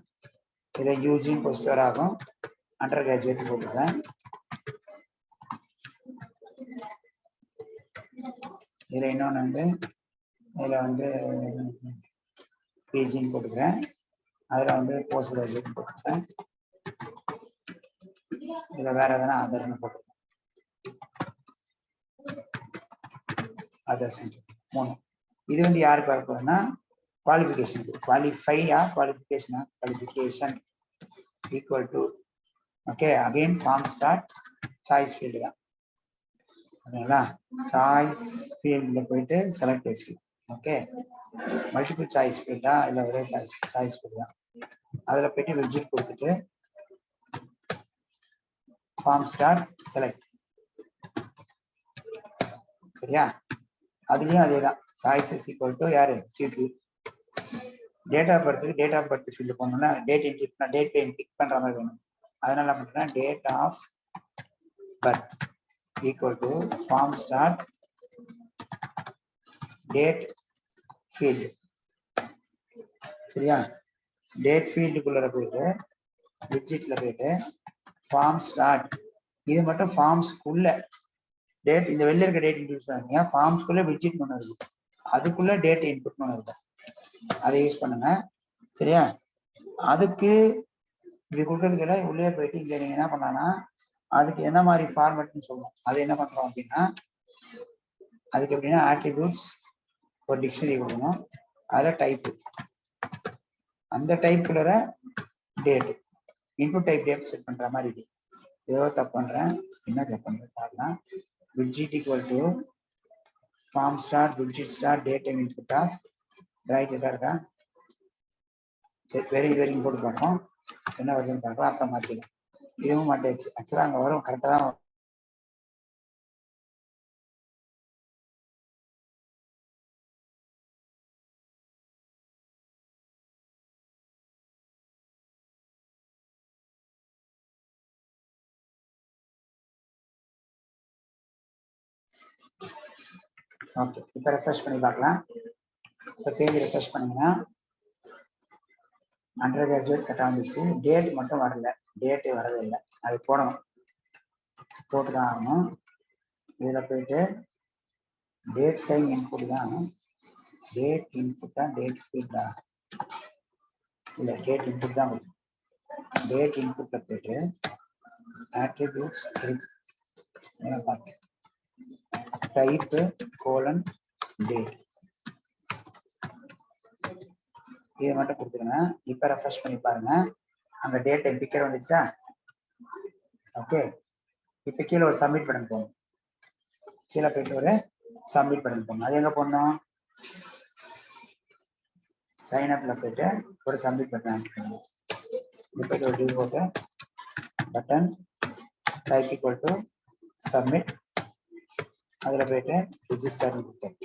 இதில் யூஜியும் போஸ்டர் ஆகும், அண்டர் கிராஜுவேட் போட்டுருக்கேன். இதில் இன்னொன்று வந்து இதில் வந்து பிஜின்னு போட்டுக்கிறேன். அதில் வந்து போஸ்ட் கிராஜுவேட் போட்டுக்கிறேன். இதில் வேறு எதனா அதர்னு போட்டுக்கிறேன். அதர்ஸ் 3. இது வந்து யாருக்கு வரப்போகுதுன்னா குவாலிஃபிகேஷன். குவாலிஃபையா குவாலிஃபிகேஷனா, qualification equal to okay again form start choice field தான். ஓகேங்களா, சாய்ஸ் ஃபீல்டில் போயிட்டு செலக்ட் வச்சுக்கலாம். ஓகே, மல்டிபிள் சாய்ஸ் ஃபீல்டா இல்லை ஒரே சாய்ஸ் ஃபீல்டு தான். அதில் போயிட்டு விட்ஜெட் கொடுத்துட்டு ஃபார்ம் ஸ்டார்ட் செலக்ட். சரியா, அதுலேயும் அதே தான். சாய்ஸஸ் ஈக்குவல் டு யாரு, கியூ. டேட் ஆஃப் பர்த்துக்கு டேட் ஆஃப் பர்த் ஃபீல்டு போகணும்னா டேட் டைம் பிக் பண்ணுற மாதிரி வேணும். அதனால என்ன பண்ணுறேன், date of birth equal to form start date field. சரியா, டேட் ஃபீல்டுக்குள்ள போயிட்டு விட்ஜெட்ல போயிட்டு ஃபார்ம் ஸ்டார்ட், இது மட்டும் ஃபார்ம்ஸ்க்குள்ள டேட், இந்த வெளில இருக்க டேட் இன்க்ளூட் பண்ணுங்க. ஃபார்ம்ஸ்க்குள்ள விட்ஜெட் ஒன்று இருக்கு, அதுக்குள்ள டேட் இன்புட் ஒன்று இருக்கும், அதை யூஸ் பண்ணுங்க. சரியா, அதுக்கு இப்படி கொடுக்கறதுக்கு உள்ளே போயிட்டு இங்கே நீங்கள் என்ன பண்ணலாம்னா அதுக்கு என்ன மாதிரி ஃபார்மேட்னு சொல்லணும். அது என்ன பண்ணுறோம் அப்படின்னா, அதுக்கு எப்படின்னா ஆட்ரிபியூட்ஸ் ஒரு டிக்ஷனரி கொடுக்கணும். அதில் டைப்பு, அந்த டைப்புல date input type date set பண்ணுற மாதிரி இருக்கு. ஏதோ தப்பு பண்ணுறேன், என்ன செட் பண்ணுறேன் பார்க்கலாம். Widget equal to form start widget start date time input of right எதாக இருக்கா. சரி, இது வரைக்கும் போட்டு பார்ப்போம் என்ன வருதுன்னு பார்க்கலாம். அப்புறம் மாற்றிக்கலாம். இதுவும் மாட்டாச்சு. ஆக்சுவலாக அங்கே வரும், கரெக்டாக தான் வரும். ஓகே, இப்போ ரெஃப்ரெஷ் பண்ணி பார்க்கலாம். இப்போ பேஜ் ரெஃப்ரெஷ் பண்ணீங்கன்னா அண்டர் கிராஜுவேட் கரெக்டாக வந்துச்சு. டேட் மட்டும் வரல, டேட்டு வரவே இல்லை. அது போடணும், போட்டு தான் ஆகணும். இதில் போயிட்டு டேட் டைம் இன்புட் தான். டேட் இன்புட்டா டேட் ஸ்பீடா? இல்லை, டேட் இன்புட் தான் வரும். டேட் இன்புட்டில் போயிட்டு ஆட்ரிபியூட்ஸ் இருக்கு பார்த்தேன், டைப்பு கோலன் டேட், இதை மட்டும் கொடுத்துருங்க. இப்போ ரெஃப்ரெஷ் பண்ணி பாருங்க, அந்த டேட் டைம் பிக்கர் வந்துடுச்சா? ஓகே, இப்போ கீழே ஒரு சப்மிட் பட்டன் போகணும். கீழே போயிட்டு ஒரு சப்மிட் பட்டன் போகணும். அது எங்கே போடணும்? சைன் அப்ல போயிட்டு ஒரு சப்மிட் பட்டன் ஆட் பண்ணணும். இப்போ ஒரு டிவ் போட்டு button type equal to submit, அதில் போயிட்டு ரிஜிஸ்டர் கொடுத்துட்றேன்.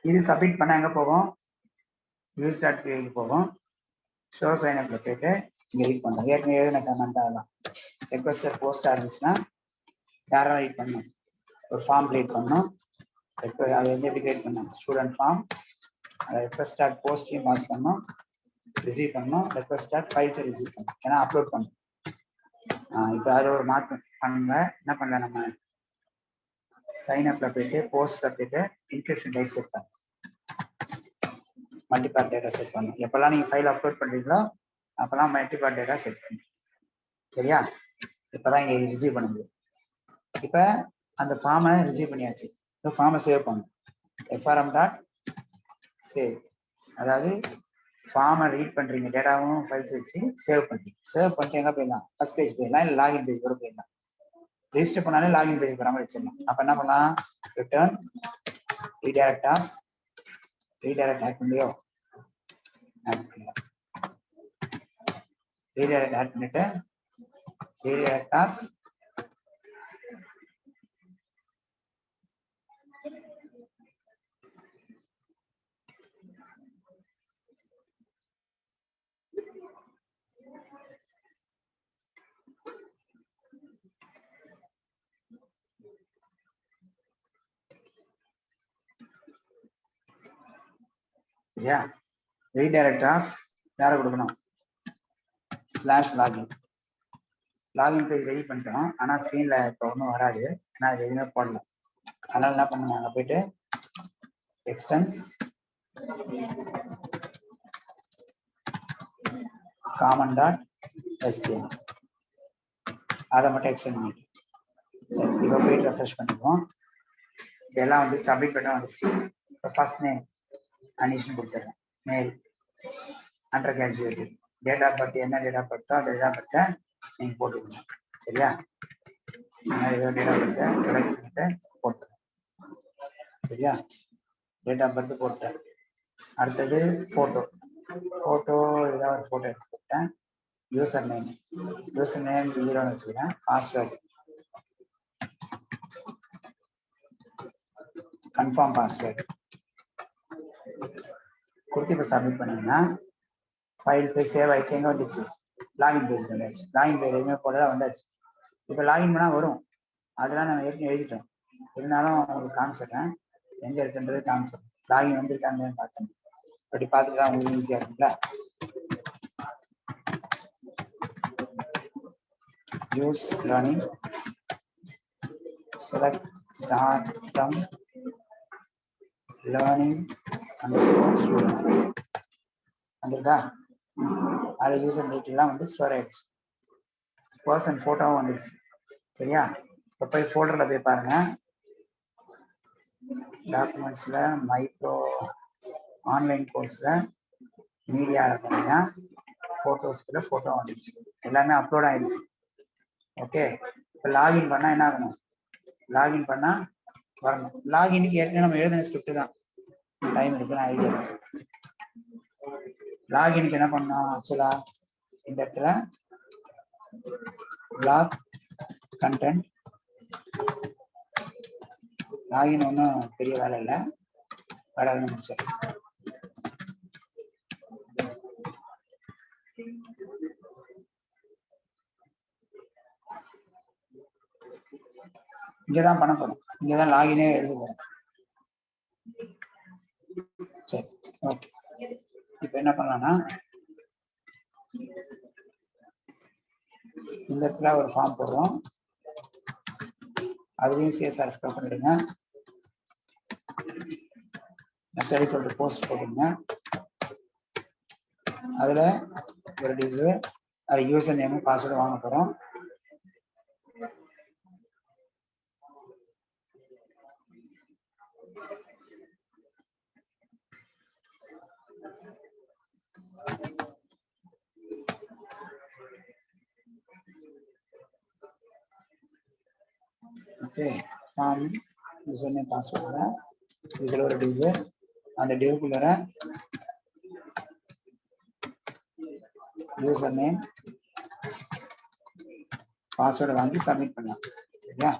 இது சப்மிட் பண்ண எங்கே போகும்? யூஸ் டாட் பிஐக்கு போகும். ஷோ சைன் அப்ல போயிட்டு இங்கே ரீட் பண்ணணும். ஏற்கனவே எழுதின கமெண்ட் ஆகலாம். ரெக்வஸ்டர் போஸ்டாக இருந்துச்சுன்னா யாரெல்லாம் ரீட் பண்ணணும்? ஒரு ஃபார்ம் கிரியேட் பண்ணணும். அது வந்து எப்படி கிரியேட் பண்ணணும்? ஸ்டூடெண்ட் ஃபார்ம், அதை ரெக்வஸ்ட் டாட் போஸ்டையும் பாஸ் பண்ணணும், ரிசீவ் பண்ணணும், ரெக்வஸ்ட் டாட் ஃபைல்ஸை ரிசீவ் பண்ணணும், ஏன்னா அப்லோட் பண்ணணும். இப்போ அது ஒரு மாற்றம் பண்ணுங்க. என்ன பண்ணல, நம்ம சைன் அப்ல போயிட்டு போஸ்ட்ல போயிட்டு இன்கிரிப்ஷன் டைப் செட் பண்ணணும், மல்டிபார்ட் டேட்டா செட் பண்ணணும். எப்பெல்லாம் நீங்கள் ஃபைல் அப்லோட் பண்ணுறீங்களோ அப்போல்லாம் மல்டிபார்ட் டேட்டா செட் பண்ணணும். சரியா? இப்போதான் இங்கே ரிசீவ் பண்ண முடியும். இப்போ அந்த ஃபார்மை ரிசீவ் பண்ணியாச்சு. இப்போ ஃபார்மை சேவ் பண்ணணும். எஃப்ஆர்எம் டாட் சேவ், அதாவது ஃபார்மை ரீட் பண்ணுறீங்க, டேட்டாவும் ஃபைல்ஸ் வச்சு சேவ் பண்ணுறீங்க. சேவ் பண்ணிட்டு எங்கே போயிடலாம்? ஃபர்ஸ்ட் பேஜ் போயிடலாம், இல்லை லாகின் பேஜ் கூட போயிடலாம். ரெஜிஸ்டர் பண்ணாலே லாகின் பேஜ் போகிற மாதிரி வச்சிடலாம். அப்போ என்ன பண்ணலாம்? Return redirect of, redirect add பண்ணியோ ஆட் பண்ணலாம். ரீடைரக்ட் ஆட் பண்ணிட்டு ரீடைரக்ட் ஆஃப் சரியா? ரீடைரக்ட் ஆஃப் யாரை கொடுக்கணும்? Slash login. Login page ready பண்ணிட்டோம், ஆனால் ஸ்க்ரீனில் இப்போ ஒன்றும் வராது, ஏன்னா அது எதுவுமே போடல. அதனால என்ன பண்ணுங்க, அங்கே போயிட்டு எக்ஸ்டென்ஸ் காமன் டாட் எஸ்டிஎம், அதை மட்டும் எக்ஸ்டெண்ட் பண்ணிட்டு சரி. இப்போ போயிட்டு ரெஃப்ரெஷ் பண்ணிப்போம். இதெல்லாம் வந்து சப்மிட் பண்ண வந்துருச்சு. இப்போ ஃபர்ஸ்ட் நேம் அனிஷ்னு கொடுத்துட்றேன், male, undergraduate, date of birth என்ன டேட் ஆஃப் பர்த்தோ அந்த டேட் ஆஃப் பர்த்தை நீங்கள் போட்டுக்கணும். சரியா? ஏதோ டேட் ஆஃப் பர்த்தை செலக்ட் பண்ணிட்டு போட்டுறேன். சரியா? டேட் ஆஃப் பர்த் போட்டேன். அடுத்தது ஃபோட்டோ, ஃபோட்டோ ஏதாவது ஒரு ஃபோட்டோ எடுத்து போட்டேன். யூசர் நேம் 0ன்னு வச்சுக்கிறேன். பாஸ்வேர்டு கன்ஃபார்ம் பாஸ்வேர்டு கொடுத்து இப்போ சப்மிட் பண்ணீங்கன்னா ஃபைல் போய் சேவ் ஆகிட்டு எங்கே வந்துச்சு? லாகின் பேஜ் வந்தாச்சு. லாகின் பேஜ் எதுவுமே போல வந்தாச்சு. இப்போ லாகின் பண்ணால் வரும், அதெல்லாம் நம்ம ஏற்கனவே எழுதிட்டோம். இருந்தாலும் உங்களுக்கு காமிச்சிடுறேன், எங்கே இருக்குன்றது காமிச்சிடுறேன். லாகின் வந்துருக்காங்கன்னு பார்த்தேன். அப்படி பார்த்துட்டு தான் உங்களுக்கு ஈஸியாக இருக்குங்களா? Use learning, select start from learning underscore student வந்துருக்கா? அதில் யூசர் டீட்டெயிலாம் வந்து ஸ்டோர் ஆயிடுச்சு. பர்சன் ஃபோட்டோவும் வந்துடுச்சு. சரியா? இப்போ போய் ஃபோல்டரில் போய் பாருங்கள். டாக்குமெண்ட்ஸில் மைக்ரோ ஆன்லைன் கோர்ஸில் மீடியாவில் பார்த்தீங்கன்னா ஃபோட்டோஸ்க்குள்ள ஃபோட்டோ வந்துடுச்சு, எல்லாமே அப்லோட் ஆகிடுச்சு. ஓகே, இப்போ லாகின் பண்ணால் என்ன ஆகணும்? லாகின் பண்ணால் வரணும். லாகினுக்கு ஏற்கனவே நம்ம எழுதின ஸ்கிரிப்ட் தான், டைம் இருக்கு, நான் எழுதிடுறேன். லாகினுக்கு என்ன பண்ணோம்? ஆக்சுவலாக இந்த இடத்துல பிளாக் கண்டென்ட், லாகின் ஒன்றும் பெரிய வேலை இல்லை, வேலை முடிச்சேன். இங்கதான் பண்ண போறோம், இங்கதான் லாகினே எழுத போறோம். சரி, ஓகே. இப்ப என்ன பண்ணலாம்னா இந்த இடத்துல ஒரு ஃபார்ம் போடுறோம், அதுலயும் சிஎஸ்ஆர் பண்ணிடுங்க. மெத்தட் போஸ்ட் போடுங்க. அதுல ஒரு டிவ், அது யூசர் நேம் பாஸ்வேர்டு வாங்க போறோம். Okay, form username password இதுல ஒரு டிவ், அந்த டிவ்க்குள்ள யூசர் நேம் பாஸ்வேர்டு வாங்கி சப்மிட் பண்ணலாம். சரியா?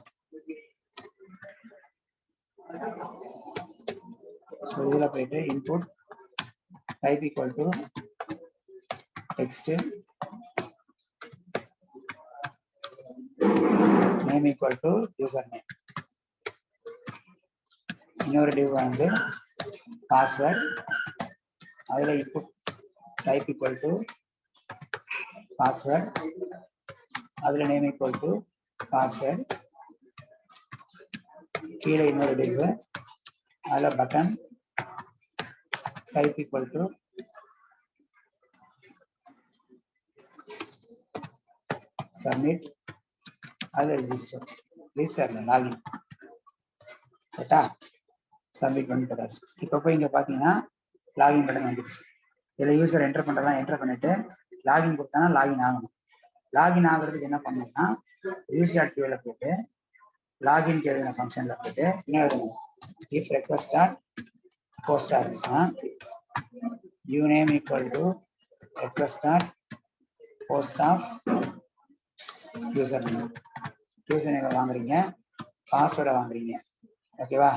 ஸோ இதில் போயிட்டு input type equal to text, name equal to username. இன்னொரு டிவ் வந்து பாஸ்வேர்ட், அதில் input type equal to password, அதில் நேம் ஈக்குவல் டு பாஸ்வேர்ட். கீழே இன்னொரு டிவ், அதில் button type equal to submit, அதில் ரிஜிஸ்டர் லாகின். கரெக்டா? சப்மிட் பண்ணிட்டு இப்போ போய் இங்கே பார்த்தீங்கன்னா லாகின் பட்டன் வந்துடுச்சு. இதில் யூசர் என்டர் பண்ணுறதா என்டர் பண்ணிட்டு லாகின் கொடுத்தானா லாகின் ஆகணும். லாகின் ஆகுறதுக்கு என்ன பண்ணணும்னா யூஸ்.ql போயிட்டு லாகின் எழுதின ஃபங்க்ஷனில் போயிட்டு என்ன எழுதணும், இஃப் ரெக்வஸ்ட் டாட் போஸ்டாக இருந்துச்சுன்னா uname equal to request dot post of username. Username வாங்குறீங்க, பாஸ்வேர்டை வாங்குறீங்க. ஓகேவா?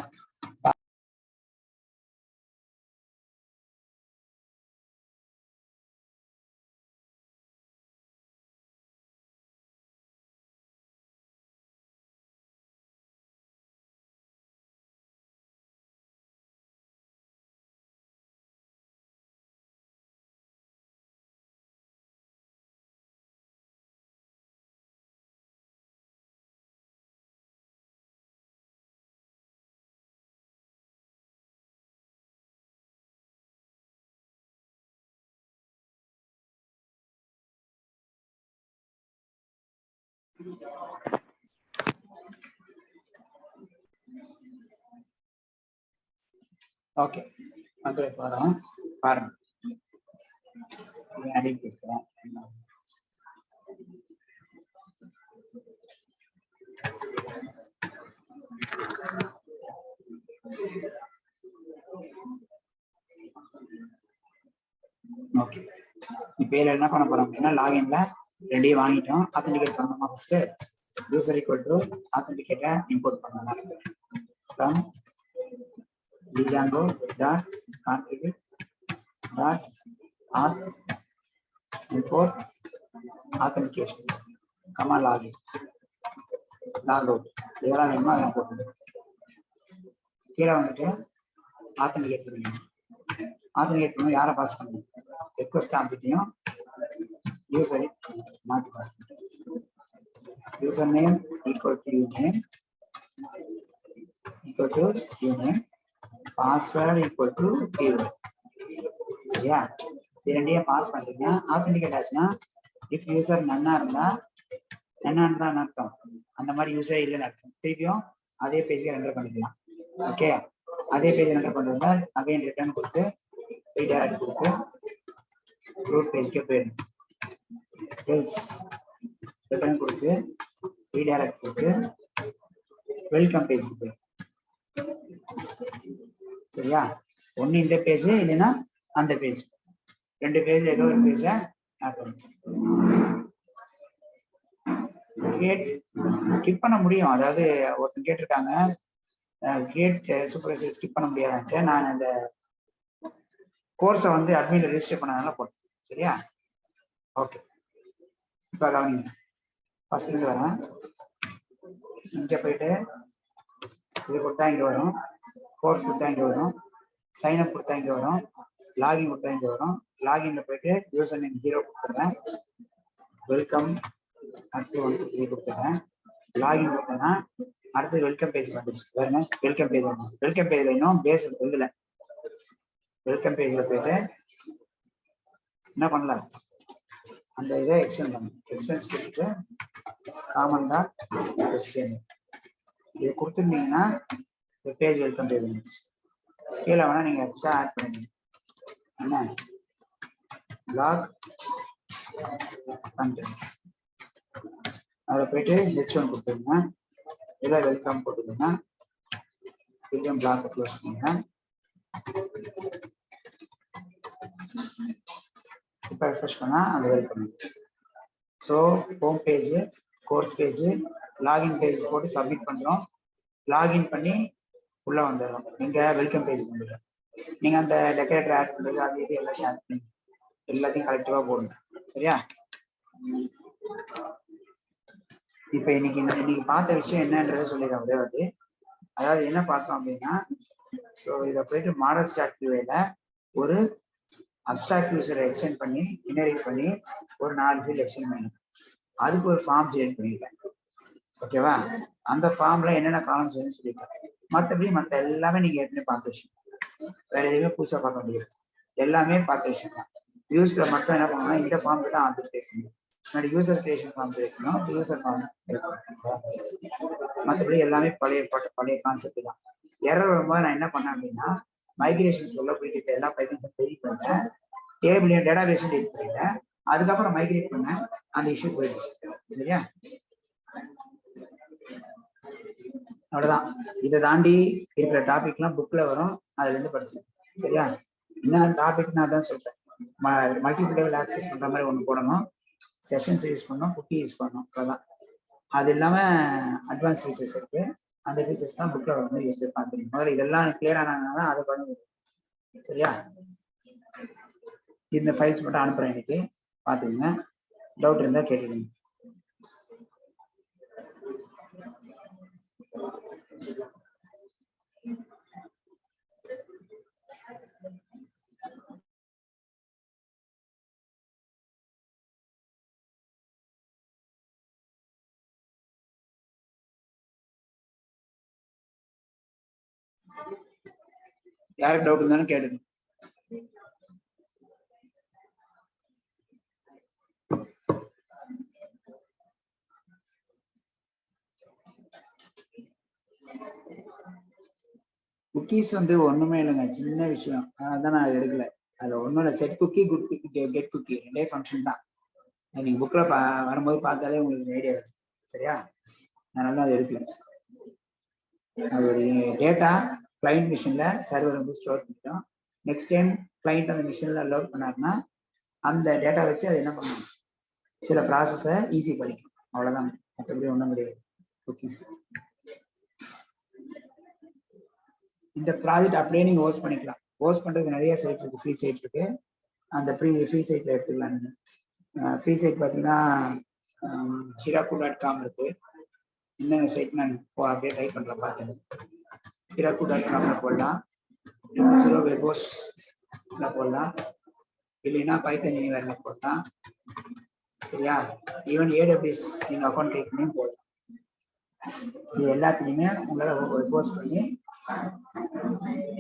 ஓகே, வந்து போகிறோம் பாருங்க. அடிக்க இருக்கிறோம். ஓகே, இப்போ இதில் என்ன பண்ண போறோம் அப்படின்னா லாகின்ல ரெண்டையும் வாங்கிட்டோம். ஆத்தென்டிகேட் பண்ணணுமா ஃபர்ஸ்ட் யூசர் ஈக்குவல் டு ஆத்தென்டிகேட்டை இம்போர்ட் பண்ணணும். From django dot config dot auth import authentication comma login log out இதெல்லாம் வேணுமா அதை போட்டு கீழே வந்துட்டு ஆத்தென்டிகேட் பண்ணுங்க. ஆத்தென்டிகேட் பண்ணி யாரை பாஸ் பண்ணணும், ரெக்வஸ்ட் ஆம்பிட்டையும் யூசரை மாற்றி பாஸ் பண்ணுங்க. User name equal to uname equal to uname, password equal to keyword. சரியா? இது ரெண்டையும் பாஸ் பண்றீங்க. ஆத்தென்டிகேட் ஆச்சுன்னா இஃப் யூசர் நன்னா இருந்தா அர்த்தம், அந்த மாதிரி யூசர் இல்லைன்னு அர்த்தம். திருப்பியும் அதே பேஜ்க்கு ரெண்டர் பண்ணிக்கலாம். ஓகே, அதே பேஜ் ரெண்டர் பண்ணுறதா அகைன் ரிட்டர்ன் கொடுத்து ரீடைரக்ட் கொடுத்து ரூட் பேஜ்க்கு போயிடணும். எல்ஸ் ரிட்டர்ன் கொடுத்து ரீடைரக்ட் கொடுத்து வெல்கம் பேஜ்க்கு போயிடும். சரியா? ஒன்று இந்த பேஜ் இல்லைன்னா அந்த பேஜ், ரெண்டு பேஜ் ஏதோ ஒரு பேஜை ஆட் பண்ணும். ஸ்கிப் பண்ண முடியும். அதாவது ஒருத்தர் கேட்டிருக்காங்க கிரியேட் சூப்பர்வைசர் ஸ்கிப் பண்ண முடியாதுன்ட்டு. நான் இந்த கோர்ஸை வந்து அட்மின்ல ரெஜிஸ்டர் பண்ணதால போட்டேன். சரியா? ஓகே, இப்போ கவனிங்க. ஃபர்ஸ்ட் வரேன். இங்கே போயிட்டு இது கொடுத்தா இங்கே வரும், கோர்ஸ் கொடுத்தா இங்கே வரும், சைன் அப் கொடுத்தா இங்கே வரும், லாகின் கொடுத்தா இங்கே வரும். லாகின்ல போயிட்டு யூசர் நேம் 0 கொடுத்துட்றேன், வெல்கம் அடுத்து 1 2 3 கொடுத்துட்றேன். லாகின் கொடுத்தேன்னா அடுத்து வெல்கம் பேஜ் வந்துருச்சு பாருங்க. வெல்கம் பேஜ் வந்து வெல்கம் பேஜ்ல இன்னும் பேஸ் எழுதல. வெல்கம் பேஜ்ல போயிட்டு என்ன பண்ணலாம், அந்த இதை எக்ஸ்டெண்ட் பண்ணணும். எக்ஸ்டென்ஸ் கொடுத்துட்டு காமன் டாட் HTML இது கொடுத்துருந்தீங்கன்னா பேஜ் வெல்கம் பேஜ் வந்துச்சு. கீழே வேணா நீங்க எக்ஸ்ட்ரா ஆட் பண்ணிக்கணும். என்ன பிளாக் கண்டென்ட் அதில் போயிட்டு H1 கொடுத்துருங்க, இதில் வெல்கம் போட்டுக்கோங்க, திரும்பியும் பிளாக் க்ளோஸ் பண்ணுங்க. இப்போ ரெஃப்ரெஷ் பண்ணா அந்த welcome. So home page, course page, login page போட்டு சப்மிட் பண்ணுறோம். லாகின் பண்ணி உள்ள வந்துடுறோம். நீங்க வெல்கம் பேஜ் வந்துடுறோம். நீங்க அந்த டெக்கரேட்டர் ஆட் பண்ணுறது அது இது எல்லாத்தையும் ஆட் பண்ணி எல்லாத்தையும் கலெக்டிவா போடுங்க. சரியா? இப்போ இன்னைக்கு பார்த்த விஷயம் என்னன்றதை சொல்லிடுறேன் ஒரே வாட்டி. அதாவது என்ன பார்த்தோம் அப்படின்னா, ஸோ இதை போயிட்டு மாடல் ஸ்டாக் வியூல ஒரு அப்ஸ்ட்ராக்ட் யூசரை எக்ஸ்டெண்ட் பண்ணி இன்ஹெரிட் பண்ணி ஒரு 4 ஃபீல்ட் எக்ஸ்டெண்ட் பண்ணி அதுக்கு ஒரு ஃபார்ம் ஜெனரேட் பண்ணிட்டேன். ஓகேவா? அந்த ஃபார்ம்ல என்னென்ன காலம்ஸ் வேணும்னு சொல்லிட்டேன். மற்றபடி மற்ற எல்லாமே நீங்க ஏற்கனவே பார்த்த விஷயம், வேற எதுவுமே புதுசா பார்க்க முடியாது. எல்லாமே பார்த்த விஷயம் தான். வியூஸ்ல மட்டும் என்ன பண்ணணும், இந்த ஃபார்ம் தான் ஆல்ரெடி பேசணும். முன்னாடி யூசர் கிரியேஷன் ஃபார்ம் பேசணும், யூசர் ஃபார்ம். மற்றபடி எல்லாமே பழைய கான்செப்ட் தான். எரர் வரும்போது நான் என்ன பண்ணேன் அப்படின்னா, மைக்ரேஷன் சொல்ல போயிட்டு எல்லா பைத்தனும் டெலிட் பண்ணேன், டேபிளையும் டேட்டா பேஸும் டெலிட் பண்ணிட்டேன். அதுக்கப்புறம் மைக்ரேட் பண்ணேன், அந்த இஷ்யூ போயிடுச்சு. சரியா? அவ்வளவுதான். இதை தாண்டி இருக்கிற டாபிக்லாம் புக்ல வரும், அதுல இருந்து படிச்சு. சரியா? என்ன டாபிக் நான் தான் சொல்றேன். மல்டிபிள் லெவல் ஆக்சஸ் பண்ற மாதிரி ஒன்று போடணும், செஷன்ஸ் யூஸ் பண்ணணும், குக்கி யூஸ் பண்ணணும். அவ்வளோதான். அது இல்லாம அட்வான்ஸ் ஃபீச்சர்ஸ் இருக்கு, அந்த ஃபீச்சர்ஸ் தான் புக்ல வர மாதிரி எடுத்து பார்த்துருங்க. முதல்ல இதெல்லாம் கிளியர் ஆனாதான் அதை பண்ண முடியும். சரியா? இந்த ஃபைல்ஸ் மட்டும் அனுப்புறேன், இன்னைக்கு பார்த்துக்கங்க. டவுட் இருந்தா கேட்டுக்கங்க. யாருக்கு டவுட் இருந்தாலும் கேளுங்க. குக்கீஸ் வந்து ஒண்ணுமே இல்லைங்க, சின்ன விஷயம். அதனால நான் எடுக்கல. அதுல ஒன்றும் இல்லை. Set cookie, get cookie, get cookie, ரெண்டே ஃபங்க்ஷன் தான். நீங்க புக்ல வரும்போது பார்த்தாலே உங்களுக்கு ஐடியா இருக்கு. சரியா? அதனால தான் அது எடுக்கல. அது ஒரு டேட்டா கிளைண்ட் மிஷின்ல சர்வர் வந்து ஸ்டோர் பண்ணிட்டோம். நெக்ஸ்ட் டைம் கிளைண்ட் அந்த மிஷின்ல லோட் பண்ணாருன்னா அந்த டேட்டா வச்சு அது என்ன பண்ணணும், சில ப்ராசஸை ஈஸி பண்ணிக்கும். அவ்வளவுதான், மற்றபடி ஒன்றும் கிடையாது. குக்கீஸ் இந்த ப்ராஜெக்ட் அப்படியே நீங்க ஹோஸ்ட் பண்ணிக்கலாம். ஹோஸ்ட் பண்றதுக்கு நிறைய சைட் இருக்கு, ஃப்ரீ சைட் இருக்கு. அந்த ஃப்ரீ சைட்ல எடுத்துக்கலாம். நீங்க ஃப்ரீ சைட் பார்த்தீங்கன்னா hiraku.com இருக்கு. இந்த சைட் நான் அப்படியே டைப் பண்றேன், பார்த்தேன். hiraku.com போடலாம், வெப்ஹோஸ்ட்ல போடலாம், இல்லைன்னா பைத்தன் யூனிவர்ல போடலாம். சரியா? ஈவன் AWS நீங்க அக்கௌண்ட் கிரியேட் பண்ணி போடலாம். இது எல்லாத்துலையுமே உங்களால போஸ்ட் பண்ணி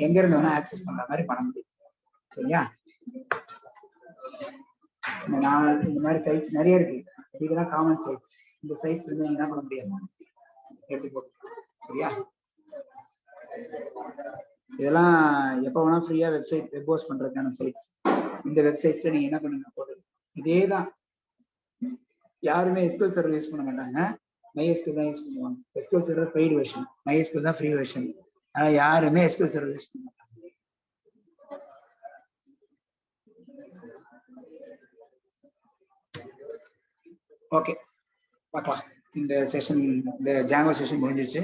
எங்க இருந்து வேணா ஆக்சஸ் பண்ற மாதிரி பண்ண முடியும். சரியா? இந்த மாதிரி சைட்ஸ் நிறைய இருக்கு. இதெல்லாம் காமன் சைட்ஸ். இந்த சைட்ஸ் வந்து என்ன பண்ண முடியாது, எடுத்து போட்டு. சரியா? இதெல்லாம் எப்போ வேணா ஃப்ரீயா வெப்சைட் வெப் ஹோஸ்ட் பண்றதுக்கான சைட்ஸ். இந்த வெப்சைட்ஸ்ல நீங்க என்ன பண்ணுங்க போது இதே தான். யாருமே SQL சர்வர் யூஸ் பண்ண மாட்டாங்க, MySQL தான் யூஸ் பண்ணுவாங்க. SQL server paid version, MySQL தான் ஃப்ரீ வெர்ஷன். ஆனா யாருமே SQL சர்வர் யூஸ் பண்ண மாட்டாங்க. ஓகே, பார்க்கலாம். இந்த செஷன், இந்த ஜாங்கோ செஷன் முடிஞ்சிச்சு.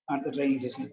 அடுத்த ட்ரைனிங் செஷன்.